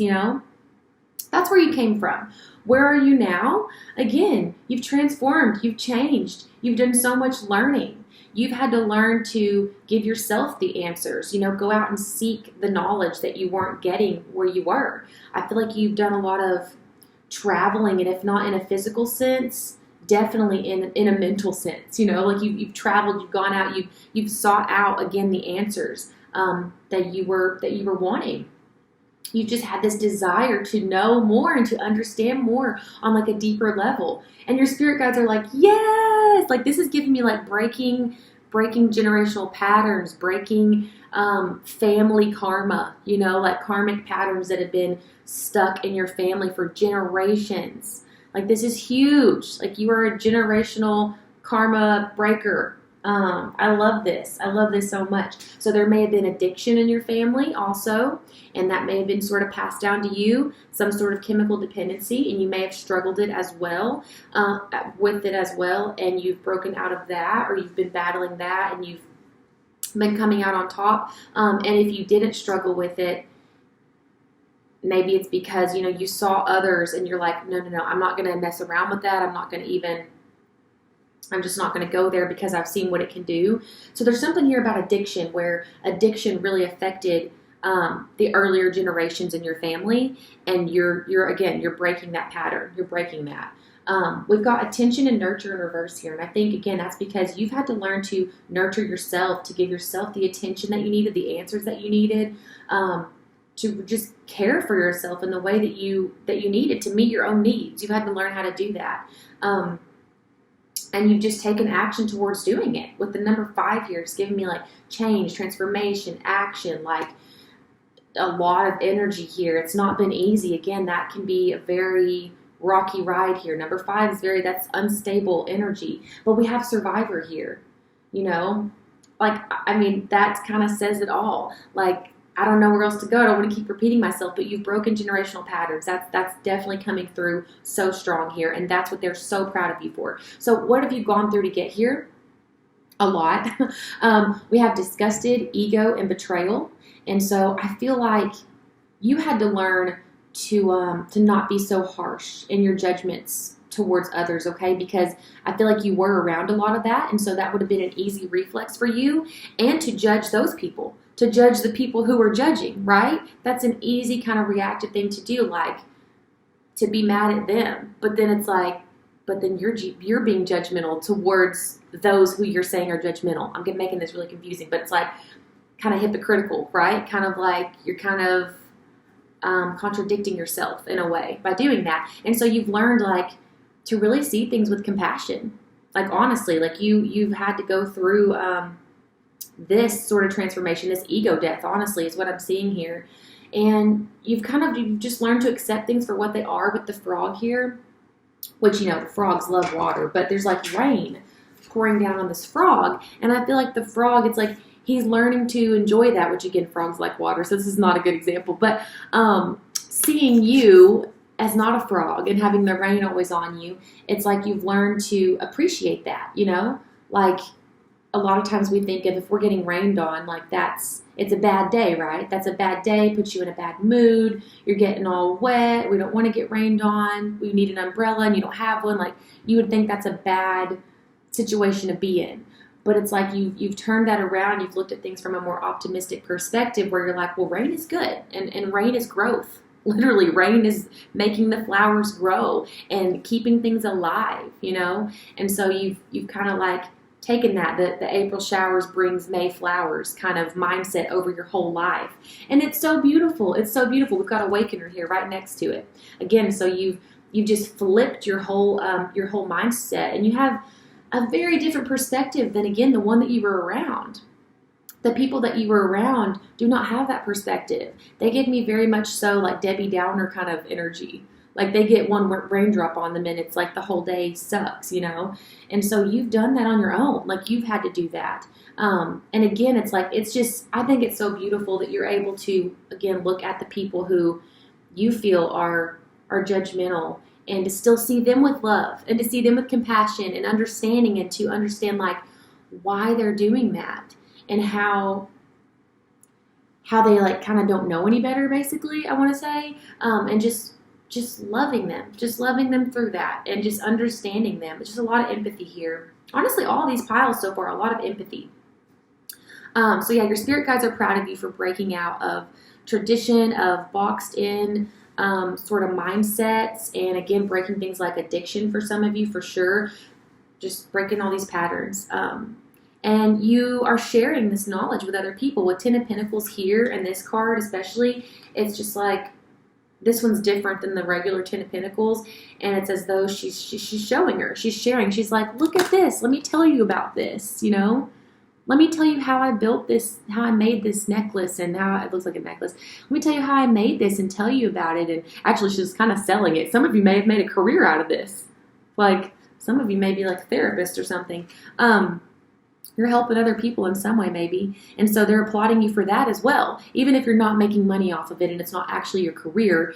Speaker 1: That's where you came from. Where are you now? Again, you've transformed, you've changed, you've done so much learning. You've had to learn to give yourself the answers, go out and seek the knowledge that you weren't getting where you were. I feel like you've done a lot of traveling, and if not in a physical sense, definitely in a mental sense, like you've traveled, you've gone out, you've sought out again the answers that you were wanting. You just had this desire to know more and to understand more on like a deeper level. And your spirit guides are like, yes, like this is giving me like breaking generational patterns, breaking family karma, like karmic patterns that have been stuck in your family for generations. Like this is huge. Like you are a generational karma breaker. I love this. I love this so much. So there may have been addiction in your family also, and that may have been sort of passed down to you, some sort of chemical dependency, and you may have struggled with it as well, and you've broken out of that, or you've been battling that, and you've been coming out on top. And if you didn't struggle with it, maybe it's because, you saw others and you're like, no, I'm not going to mess around with that. I'm just not going to go there because I've seen what it can do. So there's something here about addiction, where addiction really affected the earlier generations in your family, and you're breaking that pattern. You're breaking that. We've got attention and nurture in reverse here, and I think again that's because you've had to learn to nurture yourself, to give yourself the attention that you needed, the answers that you needed. to just care for yourself in the way that you need it to meet your own needs. You've had to learn how to do that. And you've just taken action towards doing it. With the number 5 here, it's giving me like change, transformation, action, like a lot of energy here. It's not been easy. Again, that can be a very rocky ride here. Number 5 is that's unstable energy. But we have survivor here, Like, I mean, that kind of says it all. Like, I don't know where else to go. I don't want to keep repeating myself, but you've broken generational patterns. That's definitely coming through so strong here, and that's what they're so proud of you for. So what have you gone through to get here? A lot. We have disgusted, ego, and betrayal. And so I feel like you had to learn to not be so harsh in your judgments towards others, okay? Because I feel like you were around a lot of that, and so that would have been an easy reflex for you, and to judge those people, to judge the people who were judging, right? That's an easy kind of reactive thing to do, like to be mad at them. But then it's like, but then you're being judgmental towards those who you're saying are judgmental. I'm making this really confusing, but it's like kind of hypocritical, right? Kind of like you're kind of contradicting yourself in a way by doing that. And so you've learned like to really see things with compassion. Like honestly, like you've had to go through this sort of transformation, this ego death, honestly, is what I'm seeing here. And you've just learned to accept things for what they are with the frog here, which, the frogs love water, but there's like rain pouring down on this frog. And I feel like the frog, it's like he's learning to enjoy that, which again, frogs like water, so this is not a good example. But seeing you as not a frog and having the rain always on you, it's like you've learned to appreciate that, Like a lot of times we think of if we're getting rained on, like it's a bad day, right? That's a bad day, puts you in a bad mood. You're getting all wet. We don't want to get rained on. We need an umbrella and you don't have one. Like you would think that's a bad situation to be in. But it's like you've turned that around. You've looked at things from a more optimistic perspective where you're like, well, rain is good and rain is growth. Literally, rain is making the flowers grow and keeping things alive, And so you've kind of like taken that, the April showers brings May flowers kind of mindset over your whole life. And it's so beautiful. It's so beautiful. We've got Awakener here right next to it. Again, so you've just flipped your whole mindset, and you have a very different perspective than, again, the one that you were around. The people that you were around do not have that perspective. They give me very much so like Debbie Downer kind of energy. Like they get one raindrop on them and it's like the whole day sucks, And so you've done that on your own. Like you've had to do that. And again, it's like, I think it's so beautiful that you're able to, again, look at the people who you feel are judgmental and to still see them with love and to see them with compassion and understanding, and to understand like why they're doing that and how they like kind of don't know any better, basically, I want to say, and just loving them through that and just understanding them. It's just a lot of empathy here. Honestly, all these piles so far, a lot of empathy. So yeah, your spirit guides are proud of you for breaking out of tradition, of boxed in sort of mindsets, and again, breaking things like addiction for some of you, for sure. Just breaking all these patterns. And you are sharing this knowledge with other people. With 10 of Pentacles here, and this card especially, it's just like, this one's different than the regular 10 of Pentacles, and it's as though she's showing her. She's sharing. She's like, look at this. Let me tell you about this, Let me tell you how I built this, how I made this necklace, and how it looks like a necklace. Let me tell you how I made this and tell you about it. And actually, she's kind of selling it. Some of you may have made a career out of this. Like, some of you may be like a therapist or something. You're helping other people in some way, maybe. And so they're applauding you for that as well. Even if you're not making money off of it and it's not actually your career,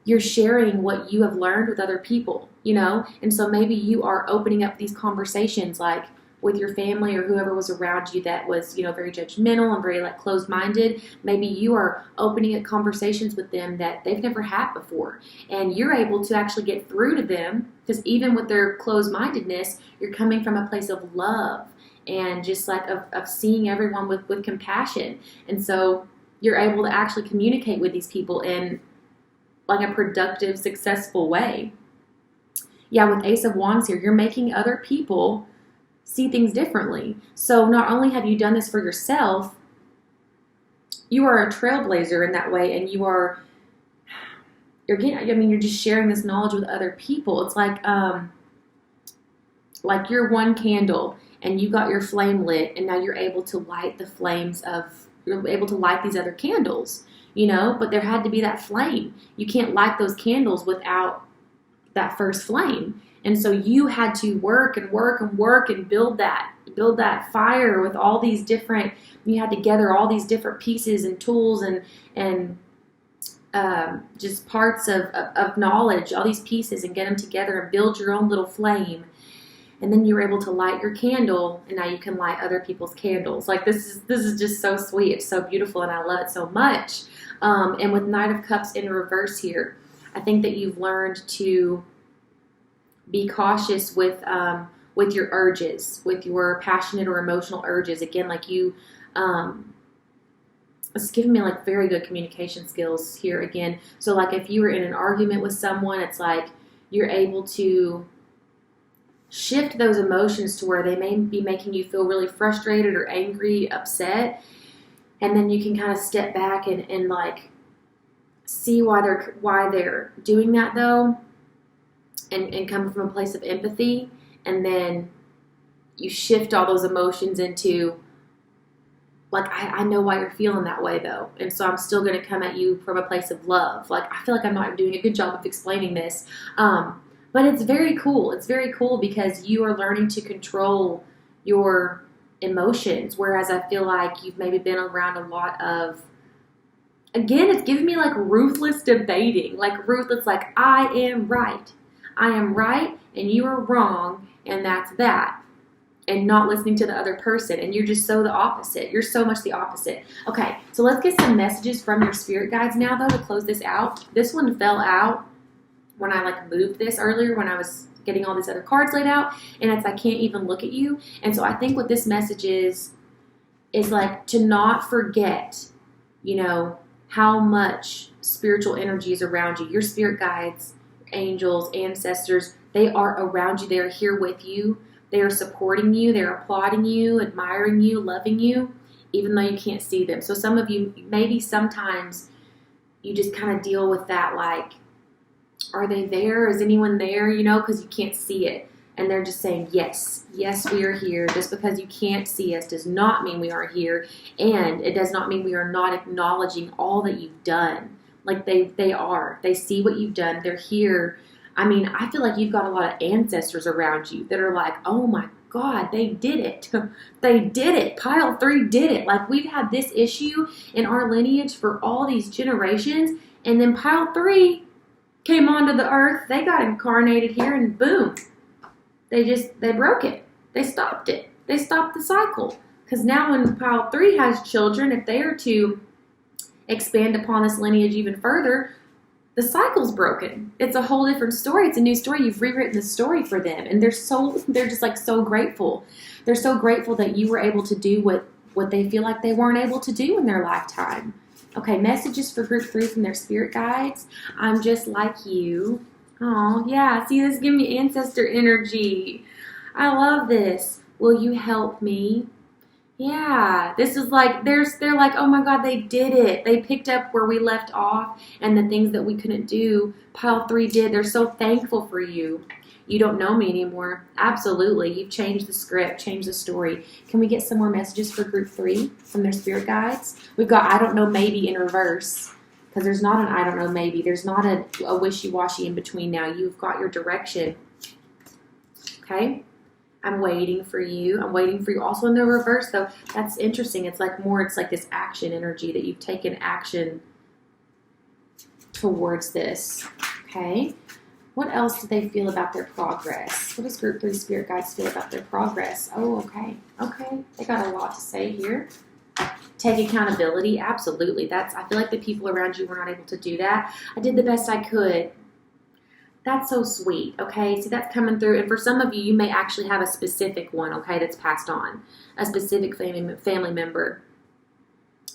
Speaker 1: you're sharing what you have learned with other people, And so maybe you are opening up these conversations like with your family or whoever was around you that was, very judgmental and very like closed-minded. Maybe you are opening up conversations with them that they've never had before. And you're able to actually get through to them because even with their closed-mindedness, you're coming from a place of love and just like of seeing everyone with compassion. And so you're able to actually communicate with these people in like a productive, successful way. Yeah, with Ace of Wands here, you're making other people see things differently. So not only have you done this for yourself, you are a trailblazer in that way, and you're just sharing this knowledge with other people. It's like you're one candle and you got your flame lit, and now you're able to light you're able to light these other candles, but there had to be that flame. You can't light those candles without that first flame. And so you had to work and work and work and build that fire with all these different, you had to gather all these different pieces and tools and just parts of knowledge, all these pieces, and get them together and build your own little flame. And then you were able to light your candle, and now you can light other people's candles. Like, this is just so sweet. It's so beautiful, and I love it so much. And with Knight of Cups in reverse here, I think that you've learned to be cautious with your urges, with your passionate or emotional urges. Again, like it's giving me like very good communication skills here again. So like if you were in an argument with someone, it's like you're able to shift those emotions to where they may be making you feel really frustrated or angry, upset, and then you can kind of step back and like see why they're doing that though, and come from a place of empathy, and then you shift all those emotions into like, I know why you're feeling that way though, and so I'm still going to come at you from a place of love. Like, I feel like I'm not doing a good job of explaining this, but it's very cool. It's very cool because you are learning to control your emotions, whereas I feel like you've maybe been around a lot of, again, it's giving me like ruthless debating. Like ruthless, like I am right, and you are wrong, and that's that. And not listening to the other person, and you're just so the opposite. You're so much the opposite. Okay, so let's get some messages from your spirit guides now, though, to close this out. This one fell out when I like moved this earlier, when I was getting all these other cards laid out, and it's I can't even look at you. And so I think what this message is like to not forget, how much spiritual energy is around you. Your spirit guides, angels, ancestors, they are around you. They are here with you. They are supporting you. They're applauding you, admiring you, loving you, even though you can't see them. So some of you, maybe sometimes you just kind of deal with that, like, are they there? Is anyone there? Because you can't see it. And they're just saying, yes, we are here. Just because you can't see us does not mean we aren't here. And it does not mean we are not acknowledging all that you've done. Like they are. They see what you've done. They're here. I mean, I feel like you've got a lot of ancestors around you that are like, oh my God, they did it. They did it. Pile 3 did it. Like, we've had this issue in our lineage for all these generations. And then Pile 3 came onto the earth. They got incarnated here, and boom. They broke it. They stopped it. They stopped the cycle. Because now when Pile 3 has children, if they are to expand upon this lineage even further, the cycle's broken. It's a whole different story. It's a new story. You've rewritten the story for them. And they're just like so grateful. They're so grateful that you were able to do what they feel like they weren't able to do in their lifetime. Okay, messages for group 3 from their spirit guides. I'm just like you. Oh, yeah. See, this is giving me ancestor energy. I love this. Will you help me? Yeah, this is like, they're like, oh my God, they did it. They picked up where we left off, and the things that we couldn't do, Pile 3 did. They're so thankful for you. You don't know me anymore. Absolutely. You've changed the script, changed the story. Can we get some more messages for group 3 from their spirit guides? We've got I don't know maybe in reverse, because there's not an I don't know maybe. There's not a wishy-washy in between now. You've got your direction. Okay? I'm waiting for you. I'm waiting for you. Also in the reverse, though, that's interesting. It's like this action energy that you've taken action towards this. Okay? What else do they feel about their progress? What does group 3 spirit guides feel about their progress? Oh, okay. Okay. They got a lot to say here. Take accountability. Absolutely. I feel like the people around you were not able to do that. I did the best I could. That's so sweet, okay? See, that's coming through. And for some of you, you may actually have a specific one, okay, that's passed on. A specific family member.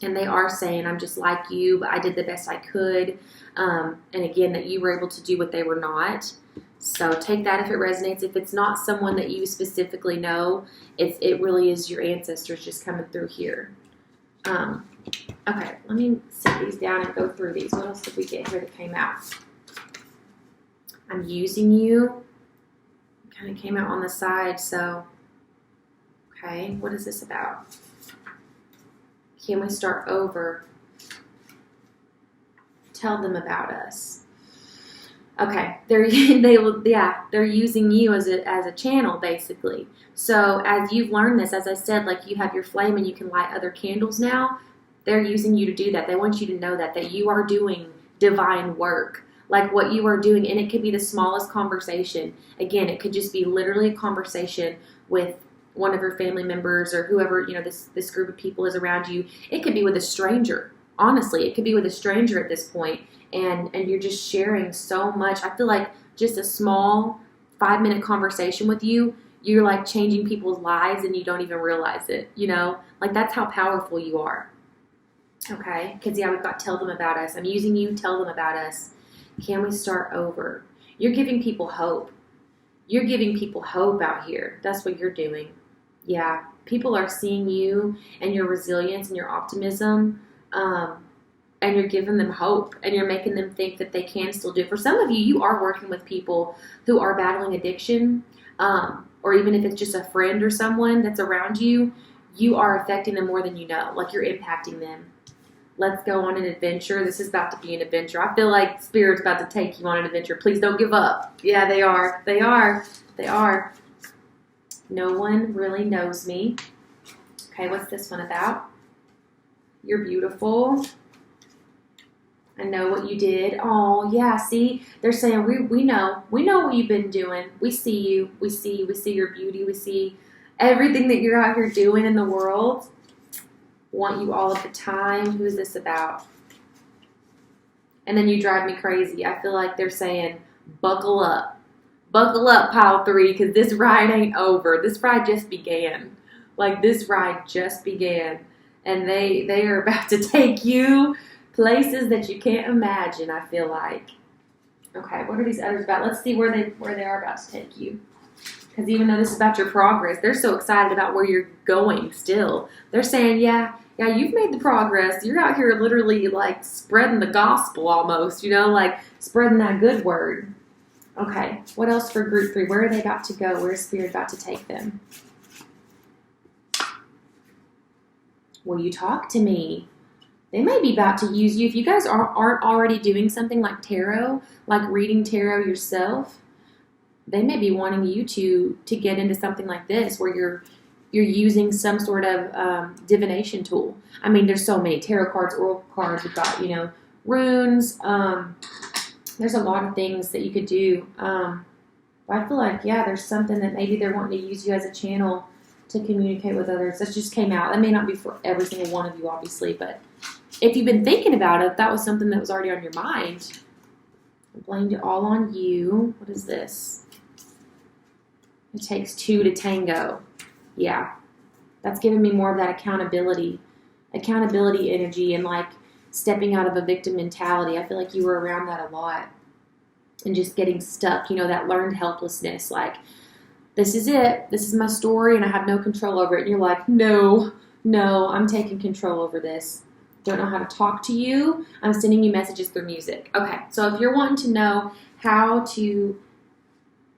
Speaker 1: And they are saying, I'm just like you, but I did the best I could. And again, that you were able to do what they were not. So take that if it resonates. If it's not someone that you specifically know, it really is your ancestors just coming through here. Okay, let me set these down and go through these. What else did we get here that came out? I'm using you. Kind of came out on the side, so, okay, what is this about? Can we start over? Tell them about us. Okay, they're using you as a channel, basically. So as you've learned this, as I said, like you have your flame and you can light other candles now, they're using you to do that. They want you to know that you are doing divine work, like what you are doing, and it could be the smallest conversation. Again, it could just be literally a conversation with one of your family members or whoever, this group of people is around you. It could be with a stranger. Honestly, it could be with a stranger at this point, and you're just sharing so much. I feel like just a small 5-minute conversation with you, you're like changing people's lives and you don't even realize it, Like that's how powerful you are. Okay, because we've got tell them about us. I'm using you, tell them about us. Can we start over? You're giving people hope. You're giving people hope out here. That's what you're doing. Yeah, people are seeing you and your resilience and your optimism, and you're giving them hope, and you're making them think that they can still do it. For some of you, you are working with people who are battling addiction, or even if it's just a friend or someone that's around you, you are affecting them more than you know. Like you're impacting them. Let's go on an adventure. This is about to be an adventure. I feel like Spirit's about to take you on an adventure. Please don't give up. Yeah, they are. They are. They are. No one really knows me. Okay, what's this one about? You're beautiful. I know what you did. Oh, yeah, see? They're saying, we know. We know what you've been doing. We see you. We see your beauty. We see everything that you're out here doing in the world. Want you all of the time. Who is this about? And then you drive me crazy. I feel like they're saying, buckle up. Buckle up, pile 3, because this ride ain't over. This ride just began. Like, this ride just began. And they are about to take you places that you can't imagine, I feel like. Okay, what are these others about? Let's see where they are about to take you. Because even though this is about your progress, they're so excited about where you're going still. They're saying, yeah, you've made the progress. You're out here literally like spreading the gospel almost, like spreading that good word. Okay, what else for group 3? Where are they about to go? Where is Spirit about to take them? Will you talk to me? They may be about to use you. If you guys aren't already doing something like tarot, like reading tarot yourself, they may be wanting you to get into something like this where you're using some sort of divination tool. I mean, there's so many tarot cards, oracle cards. We've got, runes. There's a lot of things that you could do. But I feel like, there's something that maybe they're wanting to use you as a channel to communicate with others. That just came out. That may not be for every single one of you, obviously, but if you've been thinking about it, that was something that was already on your mind. I blamed it all on you. What is this? It takes 2 to tango. Yeah. That's giving me more of that accountability energy, and like stepping out of a victim mentality. I feel like you were around that a lot and just getting stuck, that learned helplessness. Like, this is it. This is my story and I have no control over it. And you're like, no, I'm taking control over this. Don't know how to talk to you. I'm sending you messages through music. Okay, so if you're wanting to know how to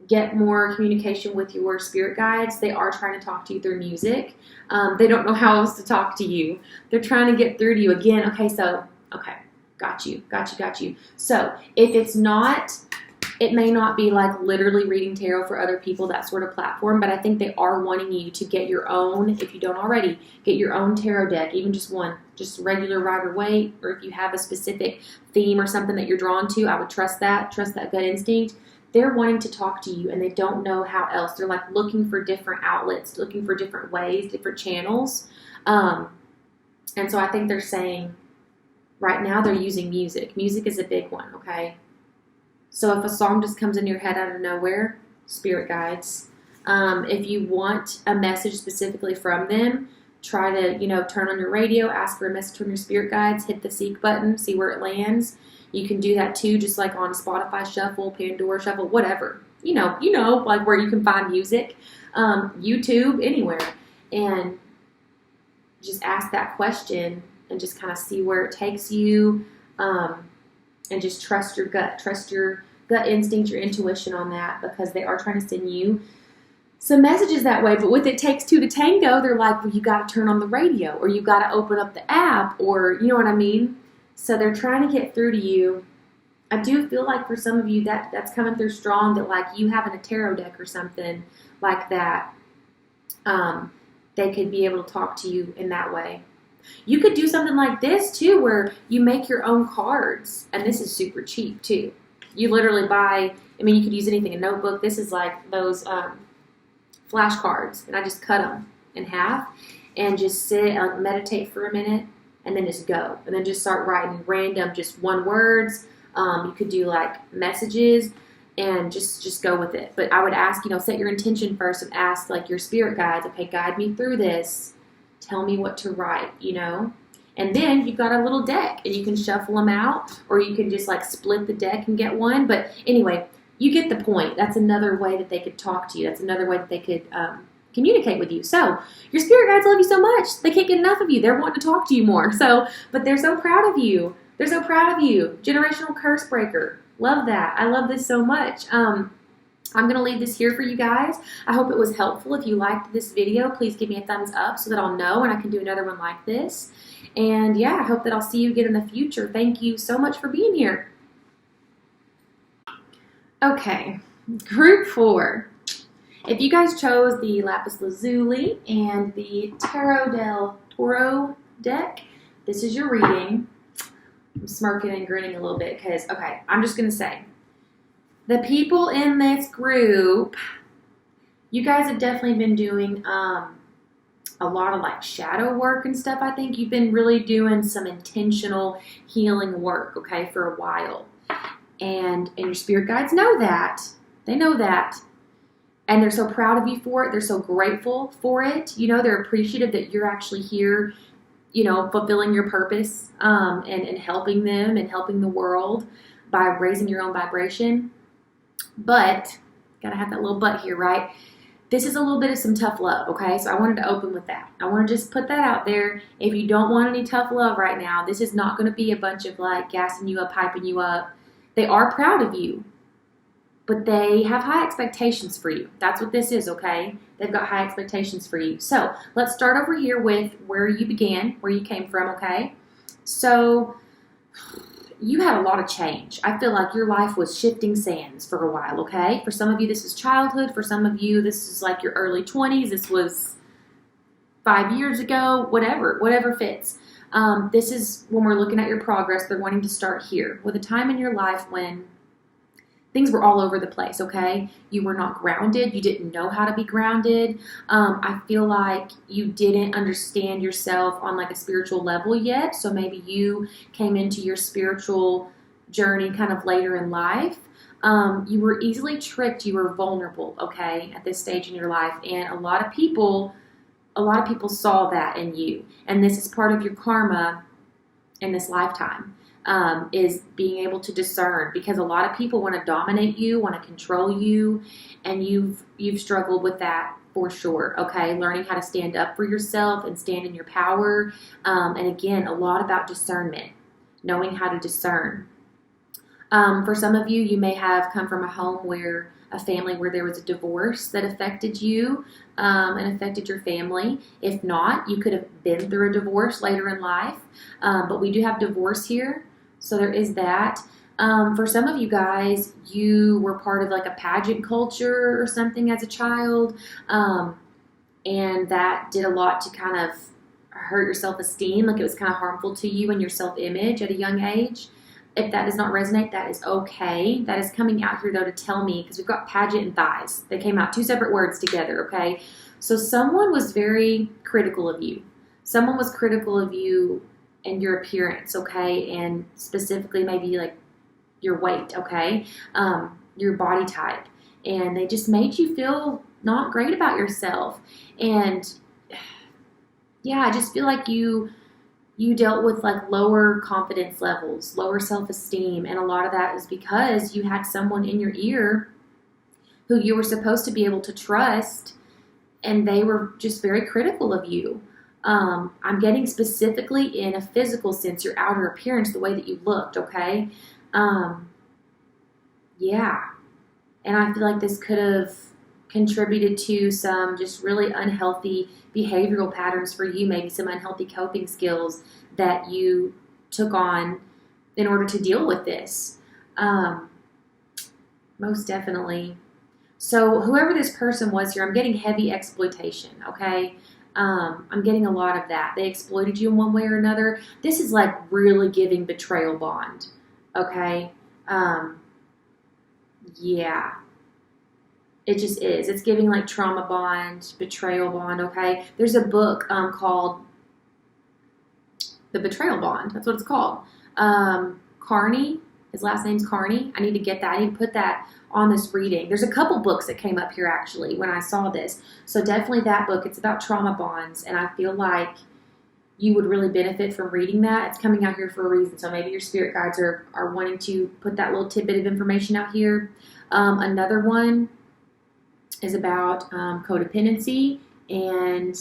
Speaker 1: get more communication with your spirit guides, they are trying to talk to you through music. They don't know how else to talk to you. They're trying to get through to you again. Okay, got you. So if it's not, it may not be like literally reading tarot for other people, that sort of platform, but I think they are wanting you to get your own, if you don't already, get your own tarot deck, even just one, just regular Rider-Waite, or if you have a specific theme or something that you're drawn to, I would trust that gut instinct. They're wanting to talk to you and they don't know how else. They're like looking for different outlets, looking for different ways, different channels. And so I think they're saying right now they're using music. Music is a big one, okay? So if a song just comes in your head out of nowhere, spirit guides. If you want a message specifically from them, try to, turn on your radio, ask for a message from your spirit guides, hit the seek button, see where it lands. You can do that too, just like on Spotify Shuffle, Pandora Shuffle, whatever. Like where you can find music, YouTube, anywhere. And just ask that question and just kind of see where it takes you, and just trust your gut. Trust your gut instinct, your intuition on that, because they are trying to send you some messages that way. But with It Takes Two to Tango, they're like, well, you got to turn on the radio, or you got to open up the app, or you know what I mean? So they're trying to get through to you. I do feel like for some of you that's coming through strong, that like you having a tarot deck or something like that, they could be able to talk to you in that way. You could do something like this too, where you make your own cards, and this is super cheap too. You literally buy, I mean, you could use anything, a notebook. This is like those flashcards, and I just cut them in half and just sit and meditate for a minute, and then just go, and then just start writing random, just one words. You could do like messages, and just go with it. But I would ask, set your intention first, and ask like your spirit guides, okay, guide me through this. Tell me what to write, And then you've got a little deck, and you can shuffle them out, or you can just like split the deck and get one. But anyway, you get the point. That's another way that they could talk to you. That's another way that they could communicate with you. So your spirit guides love you so much. They can't get enough of you. They're wanting to talk to you more. But they're so proud of you. They're so proud of you. Generational curse breaker. Love that. I love this so much. I'm going to leave this here for you guys. I hope it was helpful. If you liked this video, please give me a thumbs up so that I'll know and I can do another one like this. And yeah, I hope that I'll see you again in the future. Thank you so much for being here. Okay, group 4. If you guys chose the Lapis Lazuli and the Tarot del Toro deck, this is your reading. I'm smirking and grinning a little bit because, okay, I'm just going to say, the people in this group, you guys have definitely been doing a lot of like shadow work and stuff. I think you've been really doing some intentional healing work, okay, for a while. And your spirit guides know that. They know that. And they're so proud of you for it. They're so grateful for it. They're appreciative that you're actually here, fulfilling your purpose and helping them and helping the world by raising your own vibration. But, gotta have that little but here, right? This is a little bit of some tough love, okay? So I wanted to open with that. I want to just put that out there. If you don't want any tough love right now, this is not going to be a bunch of like gassing you up, hyping you up. They are proud of you, but they have high expectations for you. That's what this is, okay? They've got high expectations for you. So let's start over here with where you began, where you came from, okay? So you had a lot of change. I feel like your life was shifting sands for a while, okay? For some of you, this is childhood. For some of you, this is like your early 20s. This was 5 years ago, whatever fits. This is when we're looking at your progress. They're wanting to start here with a time in your life when things were all over the place, okay? You were not grounded. You didn't know how to be grounded. I feel like you didn't understand yourself on like a spiritual level yet. So maybe you came into your spiritual journey kind of later in life. You were easily tricked. You were vulnerable, okay, at this stage in your life. And a lot of people saw that in you. And this is part of your karma in this lifetime. Is being able to discern, because a lot of people want to dominate you, want to control you, and you've struggled with that for sure, okay? Learning how to stand up for yourself and stand in your power, and again, a lot about discernment, knowing how to discern. For some of you, you may have come from a family where there was a divorce that affected you and affected your family. If not, you could have been through a divorce later in life, but we do have divorce here. So there is that. For some of you guys, you were part of like a pageant culture or something as a child, and that did a lot to kind of hurt your self-esteem. Like it was kind of harmful to you and your self-image at a young age. If that does not resonate, that is okay. That is coming out here though to tell me, because we've got pageant and thighs. They came out 2 separate words together, okay? So someone was very critical of you. Someone was critical of you and your appearance, okay, and specifically maybe like your weight, okay, your body type, and they just made you feel not great about yourself. And yeah, I just feel like you dealt with like lower confidence levels, lower self-esteem, and a lot of that is because you had someone in your ear who you were supposed to be able to trust, and they were just very critical of you. I'm getting specifically in a physical sense, your outer appearance, the way that you looked, okay? Yeah. And I feel like this could have contributed to some just really unhealthy behavioral patterns for you, maybe some unhealthy coping skills that you took on in order to deal with this. Most definitely. So whoever this person was here, I'm getting heavy exploitation, okay? I'm getting a lot of that. They exploited you in one way or another. This is like really giving betrayal bond, okay? Yeah. It just is. It's giving like trauma bond, betrayal bond, okay? There's a book called The Betrayal Bond. That's what it's called. Carney, his last name's Carney. I need to get that. I need to put that on this reading. There's a couple books that came up here actually when I saw this. So definitely that book. It's about trauma bonds, and I feel like you would really benefit from reading that. It's coming out here for a reason. So maybe your spirit guides are wanting to put that little tidbit of information out here. Another one is about codependency, and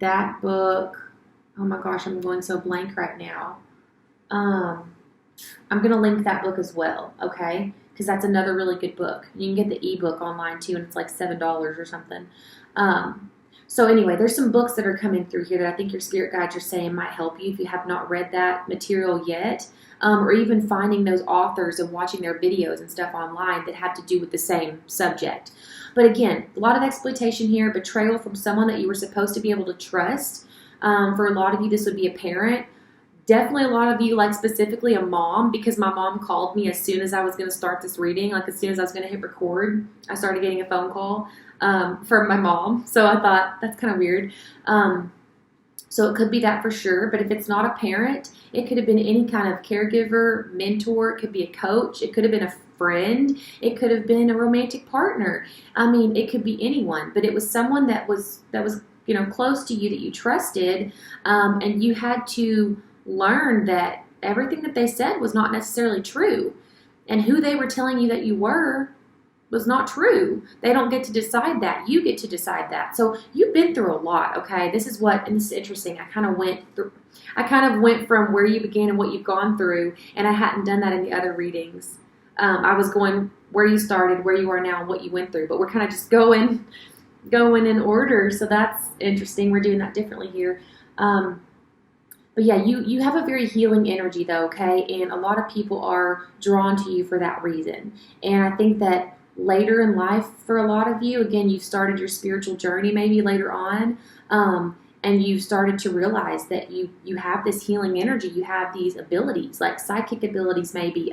Speaker 1: that book, oh my gosh, I'm going so blank right now. I'm going to link that book as well, okay? Because that's another really good book. You can get the ebook online too, and it's like $7 or something. So anyway, there's some books that are coming through here that I think your spirit guides are saying might help you if you have not read that material yet, or even finding those authors and watching their videos and stuff online that have to do with the same subject. But again, a lot of exploitation here, betrayal from someone that you were supposed to be able to trust. For a lot of you, this would be a parent. Definitely a lot of you, like specifically a mom, because my mom called me as soon as I was going to start this reading. Like as soon as I was going to hit record, I started getting a phone call from my mom. So I thought, that's kind of weird. So it could be that for sure. But if it's not a parent, it could have been any kind of caregiver, mentor. It could be a coach. It could have been a friend. It could have been a romantic partner. I mean, it could be anyone. But it was someone that was close to you, that you trusted, and you had to learn that everything that they said was not necessarily true, and who they were telling you that you were was not true. They don't get to decide that. You get to decide that. So you've been through a lot, okay? And this is interesting. I kind of went from where you began and what you've gone through, and I hadn't done that in the other readings. I was going where you started, where you are now, and what you went through, but we're kind of just going in order. So that's interesting. We're doing that differently here. But yeah, you have a very healing energy though, okay? And a lot of people are drawn to you for that reason. And I think that later in life for a lot of you, again, you've started your spiritual journey maybe later on, and you've started to realize that you have this healing energy. You have these abilities, like psychic abilities maybe.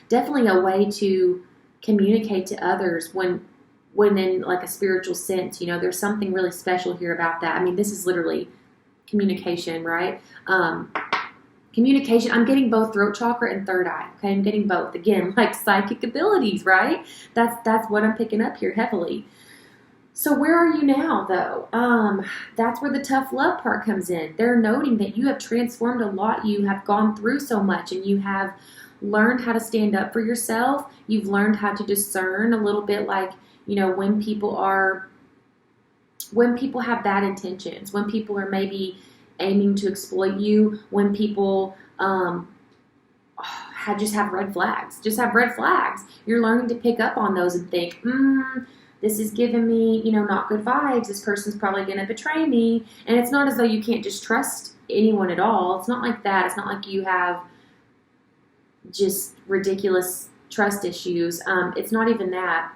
Speaker 1: Definitely a way to communicate to others when in like a spiritual sense. There's something really special here about that. I mean, this is literally communication, right? Communication. I'm getting both throat chakra and third eye. Okay, I'm getting both. Again, like psychic abilities, right? That's what I'm picking up here heavily. So where are you now, though? That's where the tough love part comes in. They're noting that you have transformed a lot. You have gone through so much, and you have learned how to stand up for yourself. You've learned how to discern a little bit, like when people have bad intentions, when people are maybe aiming to exploit you, when people just have red flags. You're learning to pick up on those and think, this is giving me, not good vibes. This person's probably going to betray me. And it's not as though you can't just trust anyone at all. It's not like that. It's not like you have just ridiculous trust issues. It's not even that.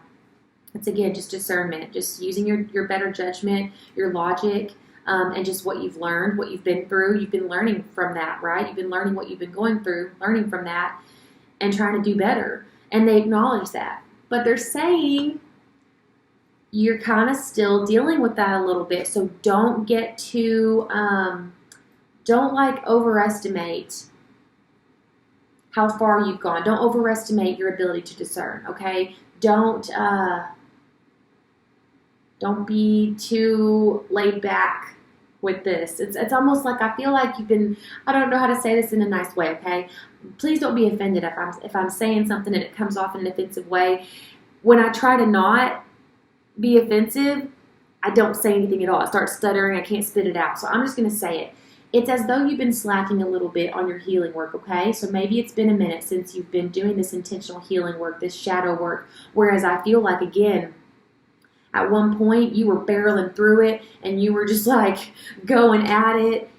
Speaker 1: It's, again, just discernment, just using your better judgment, your logic, and just what you've learned, what you've been through. You've been learning from that, right? You've been learning what you've been going through, learning from that, and trying to do better. And they acknowledge that. But they're saying you're kind of still dealing with that a little bit. So don't get too, don't overestimate how far you've gone. Don't overestimate your ability to discern, okay? Don't be too laid back with this. It's almost like I feel like you've been, I don't know how to say this in a nice way, okay? Please don't be offended if I'm saying something and it comes off in an offensive way. When I try to not be offensive, I don't say anything at all. I start stuttering. I can't spit it out. So I'm just going to say it. It's as though you've been slacking a little bit on your healing work, okay? So maybe it's been a minute since you've been doing this intentional healing work, this shadow work, whereas I feel like, again, at one point you were barreling through it and you were just like going at it,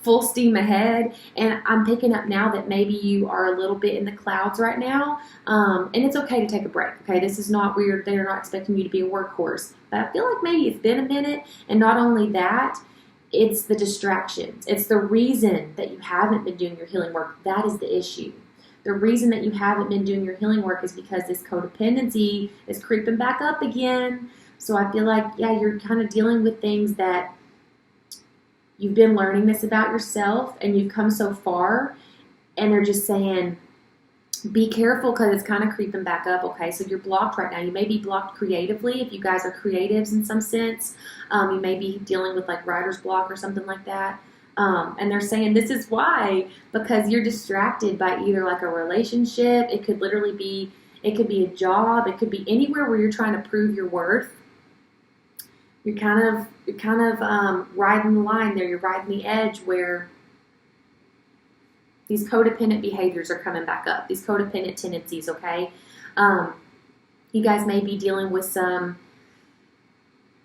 Speaker 1: full steam ahead. And I'm picking up now that maybe you are a little bit in the clouds right now. And it's okay to take a break, okay? This is not weird. They're not expecting you to be a workhorse. But I feel like maybe it's been a minute. And not only that, it's the distractions. It's the reason that you haven't been doing your healing work. That is the issue. The reason that you haven't been doing your healing work is because this codependency is creeping back up again. So I feel like, you're kind of dealing with things that you've been learning this about yourself and you've come so far, and they're just saying, be careful because it's kind of creeping back up, okay? So you're blocked right now. You may be blocked creatively if you guys are creatives in some sense. You may be dealing with like writer's block or something like that. And they're saying this is why, because you're distracted by either like a relationship. It could literally be, it could be a job. It could be anywhere where you're trying to prove your worth. You're kind of riding the line there. You're riding the edge where these codependent behaviors are coming back up. These codependent tendencies, okay? You guys may be dealing with some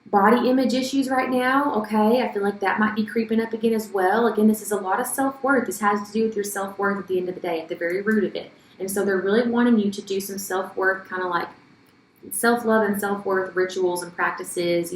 Speaker 1: body image issues right now, okay? I feel like that might be creeping up again as well. Again, this is a lot of self-worth. This has to do with your self-worth at the end of the day, at the very root of it. And so they're really wanting you to do some self-worth, kind of like self-love and self-worth rituals and practices,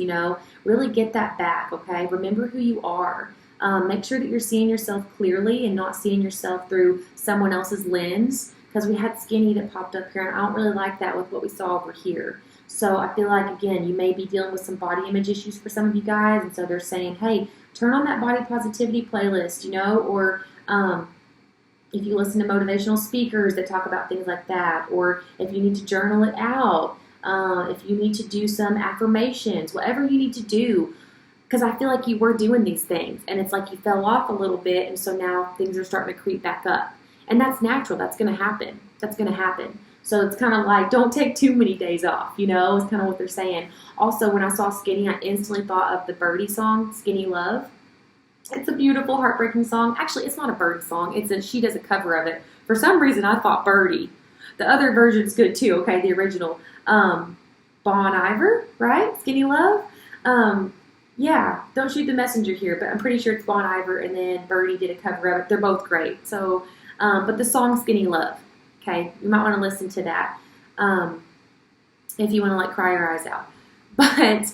Speaker 1: really get that back, okay? Remember who you are. Make sure that you're seeing yourself clearly and not seeing yourself through someone else's lens, because we had skinny that popped up here, and I don't really like that with what we saw over here. So I feel like, again, you may be dealing with some body image issues for some of you guys, and so they're saying, hey, turn on that body positivity playlist, or if you listen to motivational speakers that talk about things like that, or if you need to journal it out, if you need to do some affirmations, whatever you need to do, because I feel like you were doing these things, and it's like you fell off a little bit, and so now things are starting to creep back up. And that's natural. That's going to happen. That's going to happen. So it's kind of like, don't take too many days off, It's kind of what they're saying. Also, when I saw Skinny, I instantly thought of the Birdie song, Skinny Love. It's a beautiful, heartbreaking song. Actually, it's not a Birdie song. She does a cover of it. For some reason, I thought Birdie. The other version's good too, okay, the original. Bon Iver, right? Skinny Love. Don't shoot the messenger here, but I'm pretty sure it's Bon Iver, and then Birdie did a cover of it. They're both great. So, but the song Skinny Love, okay, you might want to listen to that if you want to like cry your eyes out. But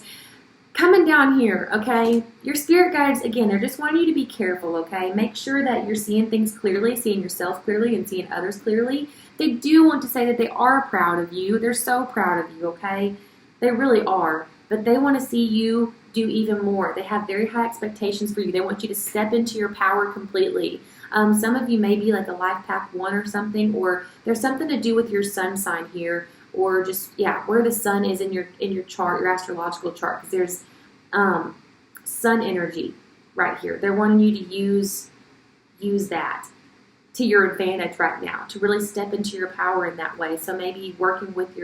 Speaker 1: coming down here, okay, your spirit guides, again, they're just wanting you to be careful, okay? Make sure that you're seeing things clearly, seeing yourself clearly, and seeing others clearly. They do want to say that they are proud of you. They're so proud of you, okay? They really are. But they want to see you do even more. They have very high expectations for you. They want you to step into your power completely. Some of you may be like a life path 1 or something, or there's something to do with your sun sign here, or just, where the sun is in your chart, your astrological chart, because there's sun energy right here. They're wanting you to use that to your advantage right now, to really step into your power in that way. So maybe working with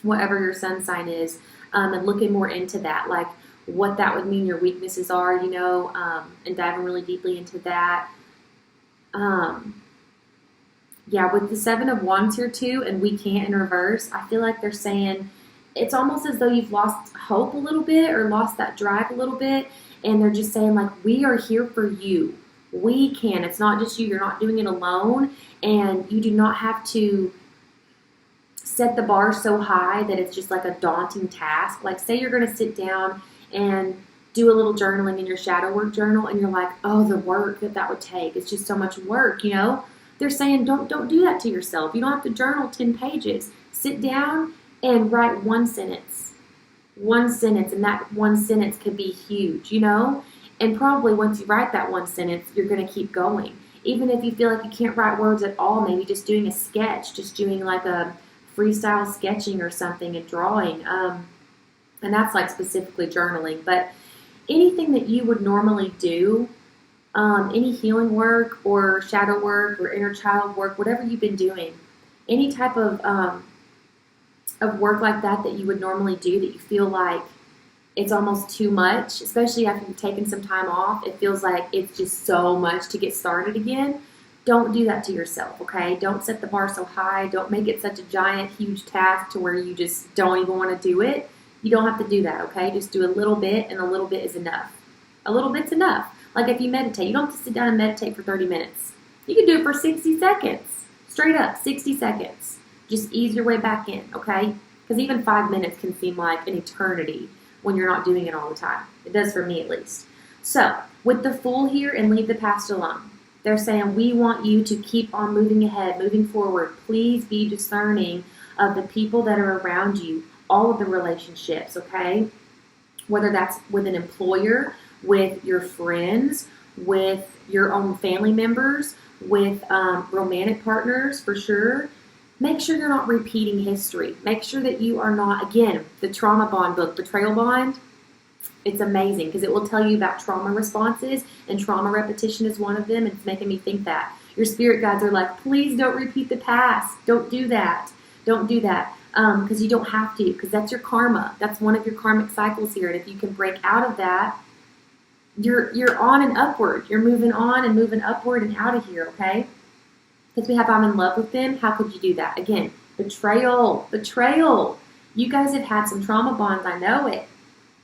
Speaker 1: whatever your sun sign is, and looking more into that, like what that would mean your weaknesses are, and diving really deeply into that. With the 7 of Wands here too, and we can't in reverse, I feel like they're saying it's almost as though you've lost hope a little bit or lost that drive a little bit, and they're just saying like, we are here for you. We can. It's not just you. You're not doing it alone, and you do not have to set the bar so high that it's just like a daunting task. Like, say you're going to sit down and do a little journaling in your shadow work journal, and you're like, oh, the work that would take. It's just so much work, They're saying don't do that to yourself. You don't have to journal 10 pages. Sit down and write one sentence. One sentence, and that one sentence could be huge, And probably once you write that one sentence, you're going to keep going. Even if you feel like you can't write words at all, maybe just doing a sketch, just doing like a freestyle sketching or something and drawing. And that's like specifically journaling. But anything that you would normally do, any healing work or shadow work or inner child work, whatever you've been doing, any type of work like that you would normally do that you feel like it's almost too much, especially after you've taken some time off. It feels like it's just so much to get started again. Don't do that to yourself, okay? Don't set the bar so high. Don't make it such a giant, huge task to where you just don't even want to do it. You don't have to do that, okay? Just do a little bit, and a little bit is enough. A little bit's enough. Like if you meditate, you don't have to sit down and meditate for 30 minutes. You can do it for 60 seconds. Straight up, 60 seconds. Just ease your way back in, okay? Because even 5 minutes can seem like an eternity when you're not doing it all the time. It does for me at least. So, with the Fool here and Leave the Past Alone, they're saying we want you to keep on moving ahead, moving forward. Please be discerning of the people that are around you, all of the relationships, okay? Whether that's with an employer, with your friends, with your own family members, with romantic partners for sure. Make sure you're not repeating history. Make sure that you are not, again, the trauma bond book, Betrayal Bond, it's amazing because it will tell you about trauma responses, and trauma repetition is one of them. It's making me think that. Your spirit guides are like, please don't repeat the past. Don't do that. Don't do that. Because you don't have to, because that's your karma. That's one of your karmic cycles here. And if you can break out of that, you're on and upward. You're moving on and moving upward and out of here, okay? Because we have I'm in love with them. How could you do that? Again, betrayal. Betrayal. You guys have had some trauma bonds. I know it.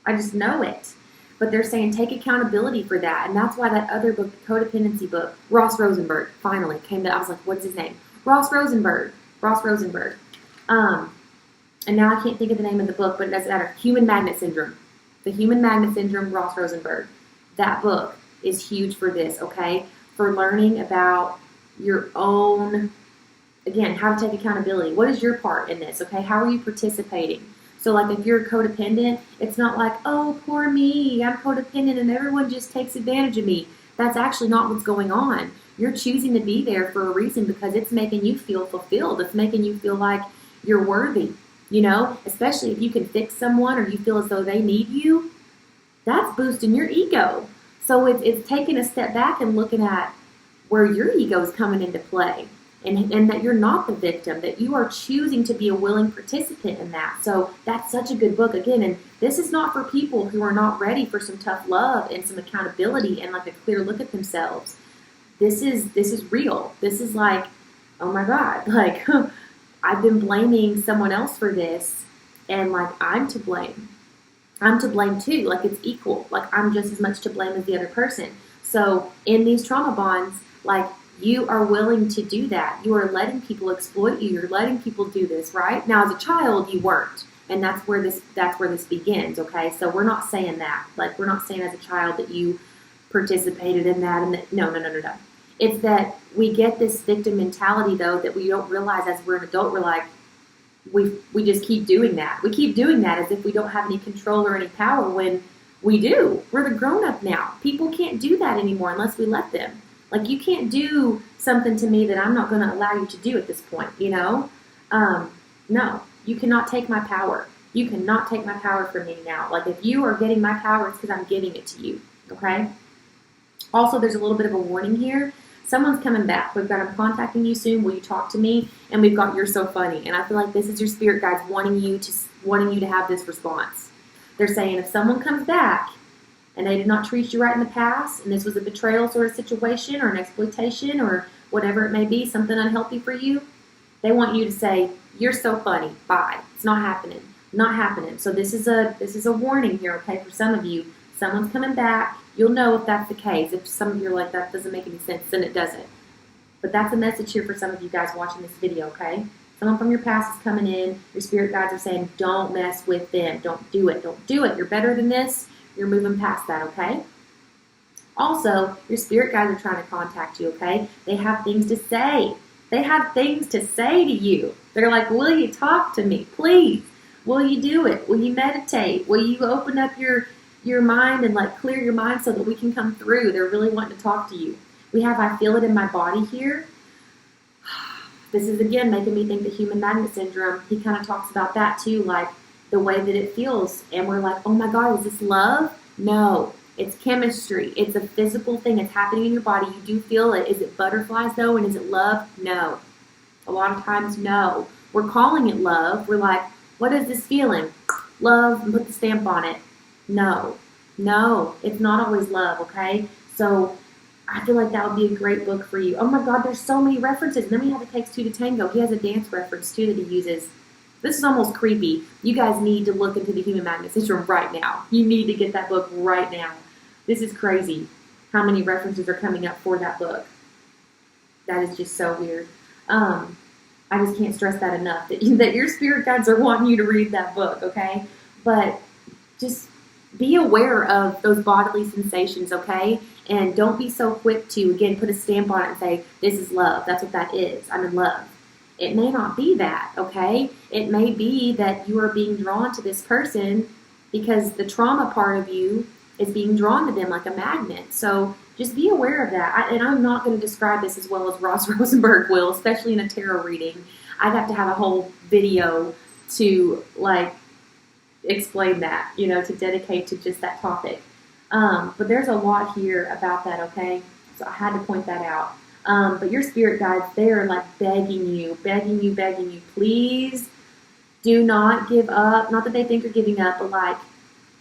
Speaker 1: I just know it. But they're saying take accountability for that. And that's why that other book, the codependency book, Ross Rosenberg, finally came to, I was like, what's his name? Ross Rosenberg. And now I can't think of the name of the book, but it doesn't matter. Human Magnet Syndrome. The Human Magnet Syndrome, Ross Rosenberg. That book is huge for this, okay? For learning about your own, again, how to take accountability. What is your part in this, okay? How are you participating? So, like, if you're codependent, it's not like, oh, poor me, I'm codependent and everyone just takes advantage of me. That's actually not what's going on. You're choosing to be there for a reason because it's making you feel fulfilled. It's making you feel like you're worthy, you know? Especially if you can fix someone or you feel as though they need you, that's boosting your ego. So it's taking a step back and looking at where your ego is coming into play. And that you're not the victim, that you are choosing to be a willing participant in that. So that's such a good book. Again, and this is not for people who are not ready for some tough love and some accountability and like a clear look at themselves. This is real. This is like, oh my God, like I've been blaming someone else for this, and like I'm to blame. I'm to blame too. Like it's equal. Like I'm just as much to blame as the other person. So in these trauma bonds, like you are willing to do that. You are letting people exploit you. You're letting people do this, right? Now, as a child, you weren't, and that's where this begins. Okay, so we're not saying that. Like we're not saying as a child that you participated in that. And that, no. It's that we get this victim mentality though that we don't realize as we're an adult. We're like we just keep doing that. We keep doing that as if we don't have any control or any power when we do. We're the grown up now. People can't do that anymore unless we let them. Like, you can't do something to me that I'm not going to allow you to do at this point, you know? No, you cannot take my power. You cannot take my power from me now. Like, if you are getting my power, it's because I'm giving it to you, okay? Also, there's a little bit of a warning here. Someone's coming back. We've got I'm contacting you soon. Will you talk to me? And we've got you're so funny. And I feel like this is your spirit guides wanting you to have this response. They're saying if someone comes back, and they did not treat you right in the past, and this was a betrayal sort of situation or an exploitation or whatever it may be, something unhealthy for you, they want you to say, you're so funny, bye. It's not happening. Not happening. So this is a warning here, okay, for some of you. Someone's coming back. You'll know if that's the case. If some of you are like, that doesn't make any sense, then it doesn't. But that's a message here for some of you guys watching this video, okay? Someone from your past is coming in. Your spirit guides are saying, don't mess with them. Don't do it. Don't do it. You're better than this. You're moving past that, okay? Also, your spirit guides are trying to contact you, okay? They have things to say. They have things to say to you. They're like, will you talk to me, please? Will you do it? Will you meditate? Will you open up your mind and like clear your mind so that we can come through? They're really wanting to talk to you. We have I feel it in my body here. This is, again, making me think the Human Magnet Syndrome. He kind of talks about that too, like, the way that it feels, and we're like, oh my God, is this love? No, it's chemistry. It's a physical thing. It's happening in your body. You do feel it. Is it butterflies though, and is it love? No. A lot of times, no. We're calling it love. We're like, what is this feeling? Love, and put the stamp on it. No, no, it's not always love, okay? So I feel like that would be a great book for you. Oh my God, there's so many references. And then we have It Takes Two to Tango. He has a dance reference too that he uses. This is almost creepy. You guys need to look into the Human Magnet Syndrome right now. You need to get that book right now. This is crazy how many references are coming up for that book. That is just so weird. I just can't stress that enough, that your spirit guides are wanting you to read that book, okay? But just be aware of those bodily sensations, okay? And don't be so quick to, again, put a stamp on it and say, this is love. That's what that is. I'm in love. It may not be that, okay? It may be that you are being drawn to this person because the trauma part of you is being drawn to them like a magnet. So just be aware of that. And I'm not going to describe this as well as Ross Rosenberg will, especially in a tarot reading. I'd have to have a whole video to, like, explain that, to dedicate to just that topic. But there's a lot here about that, okay? So I had to point that out. But your spirit guides, they are like begging you, please do not give up. Not that they think you're giving up, but like,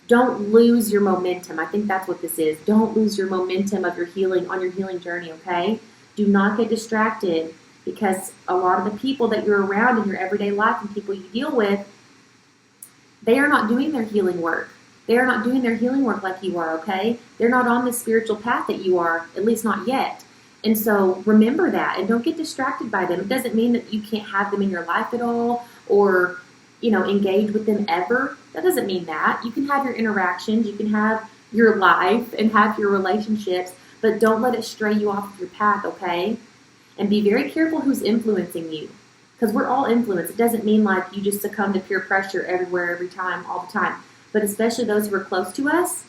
Speaker 1: don't lose your momentum. I think that's what this is. Don't lose your momentum of your healing, on your healing journey, okay? Do not get distracted, because a lot of the people that you're around in your everyday life and people you deal with, they are not doing their healing work. They are not doing their healing work like you are, okay? They're not on the spiritual path that you are, at least not yet. And so remember that, and don't get distracted by them. It doesn't mean that you can't have them in your life at all, or, engage with them ever. That doesn't mean that. You can have your interactions, you can have your life and have your relationships, but don't let it stray you off of your path, okay? And be very careful who's influencing you, because we're all influenced. It doesn't mean like you just succumb to peer pressure everywhere, every time, all the time. But especially those who are close to us,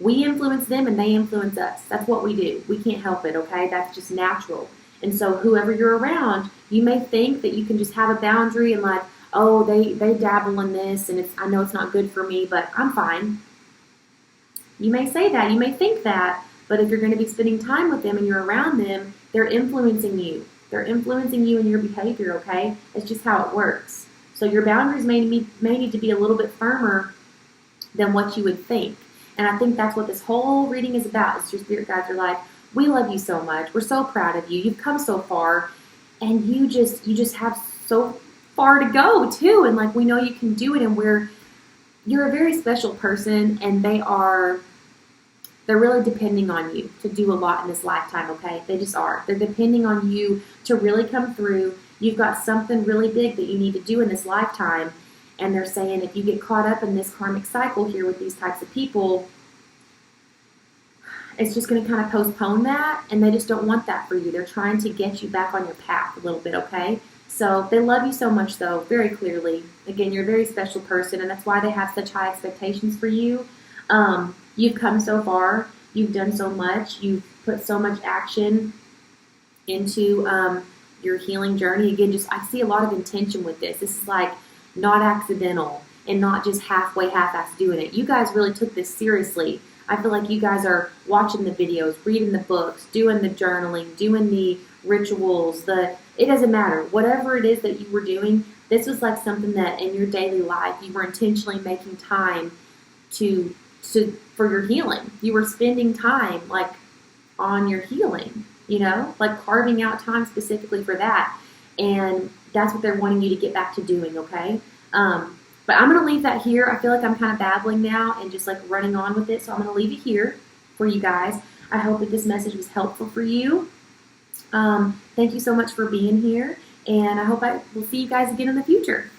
Speaker 1: we influence them and they influence us. That's what we do. We can't help it, okay? That's just natural. And so whoever you're around, you may think that you can just have a boundary and like, oh, they dabble in this and I know it's not good for me, but I'm fine. You may say that. You may think that. But if you're going to be spending time with them and you're around them, they're influencing you. They're influencing you in your behavior, okay? It's just how it works. So your boundaries may need to be a little bit firmer than what you would think. And I think that's what this whole reading is about. It's your spirit guides are like, we love you so much. We're so proud of you. You've come so far. And you just have so far to go too. And like, we know you can do it. And you're a very special person, and they're really depending on you to do a lot in this lifetime, okay? They just are. They're depending on you to really come through. You've got something really big that you need to do in this lifetime. And they're saying if you get caught up in this karmic cycle here with these types of people, it's just going to kind of postpone that, and they just don't want that for you. They're trying to get you back on your path a little bit, okay? So they love you so much, though, very clearly. Again, you're a very special person, and that's why they have such high expectations for you. You've come so far. You've done so much. You've put so much action into your healing journey. Again, I see a lot of intention with this. This is like not accidental and not just half-ass doing it. You guys really took this seriously. I feel like you guys are watching the videos, reading the books, doing the journaling, doing the rituals, it doesn't matter. Whatever it is that you were doing, this was like something that in your daily life you were intentionally making time for your healing. You were spending time like on your healing, like carving out time specifically for that. And that's what they're wanting you to get back to doing, okay? But I'm going to leave that here. I feel like I'm kind of babbling now and just like running on with it. So I'm going to leave it here for you guys. I hope that this message was helpful for you. Thank you so much for being here. And I hope I will see you guys again in the future.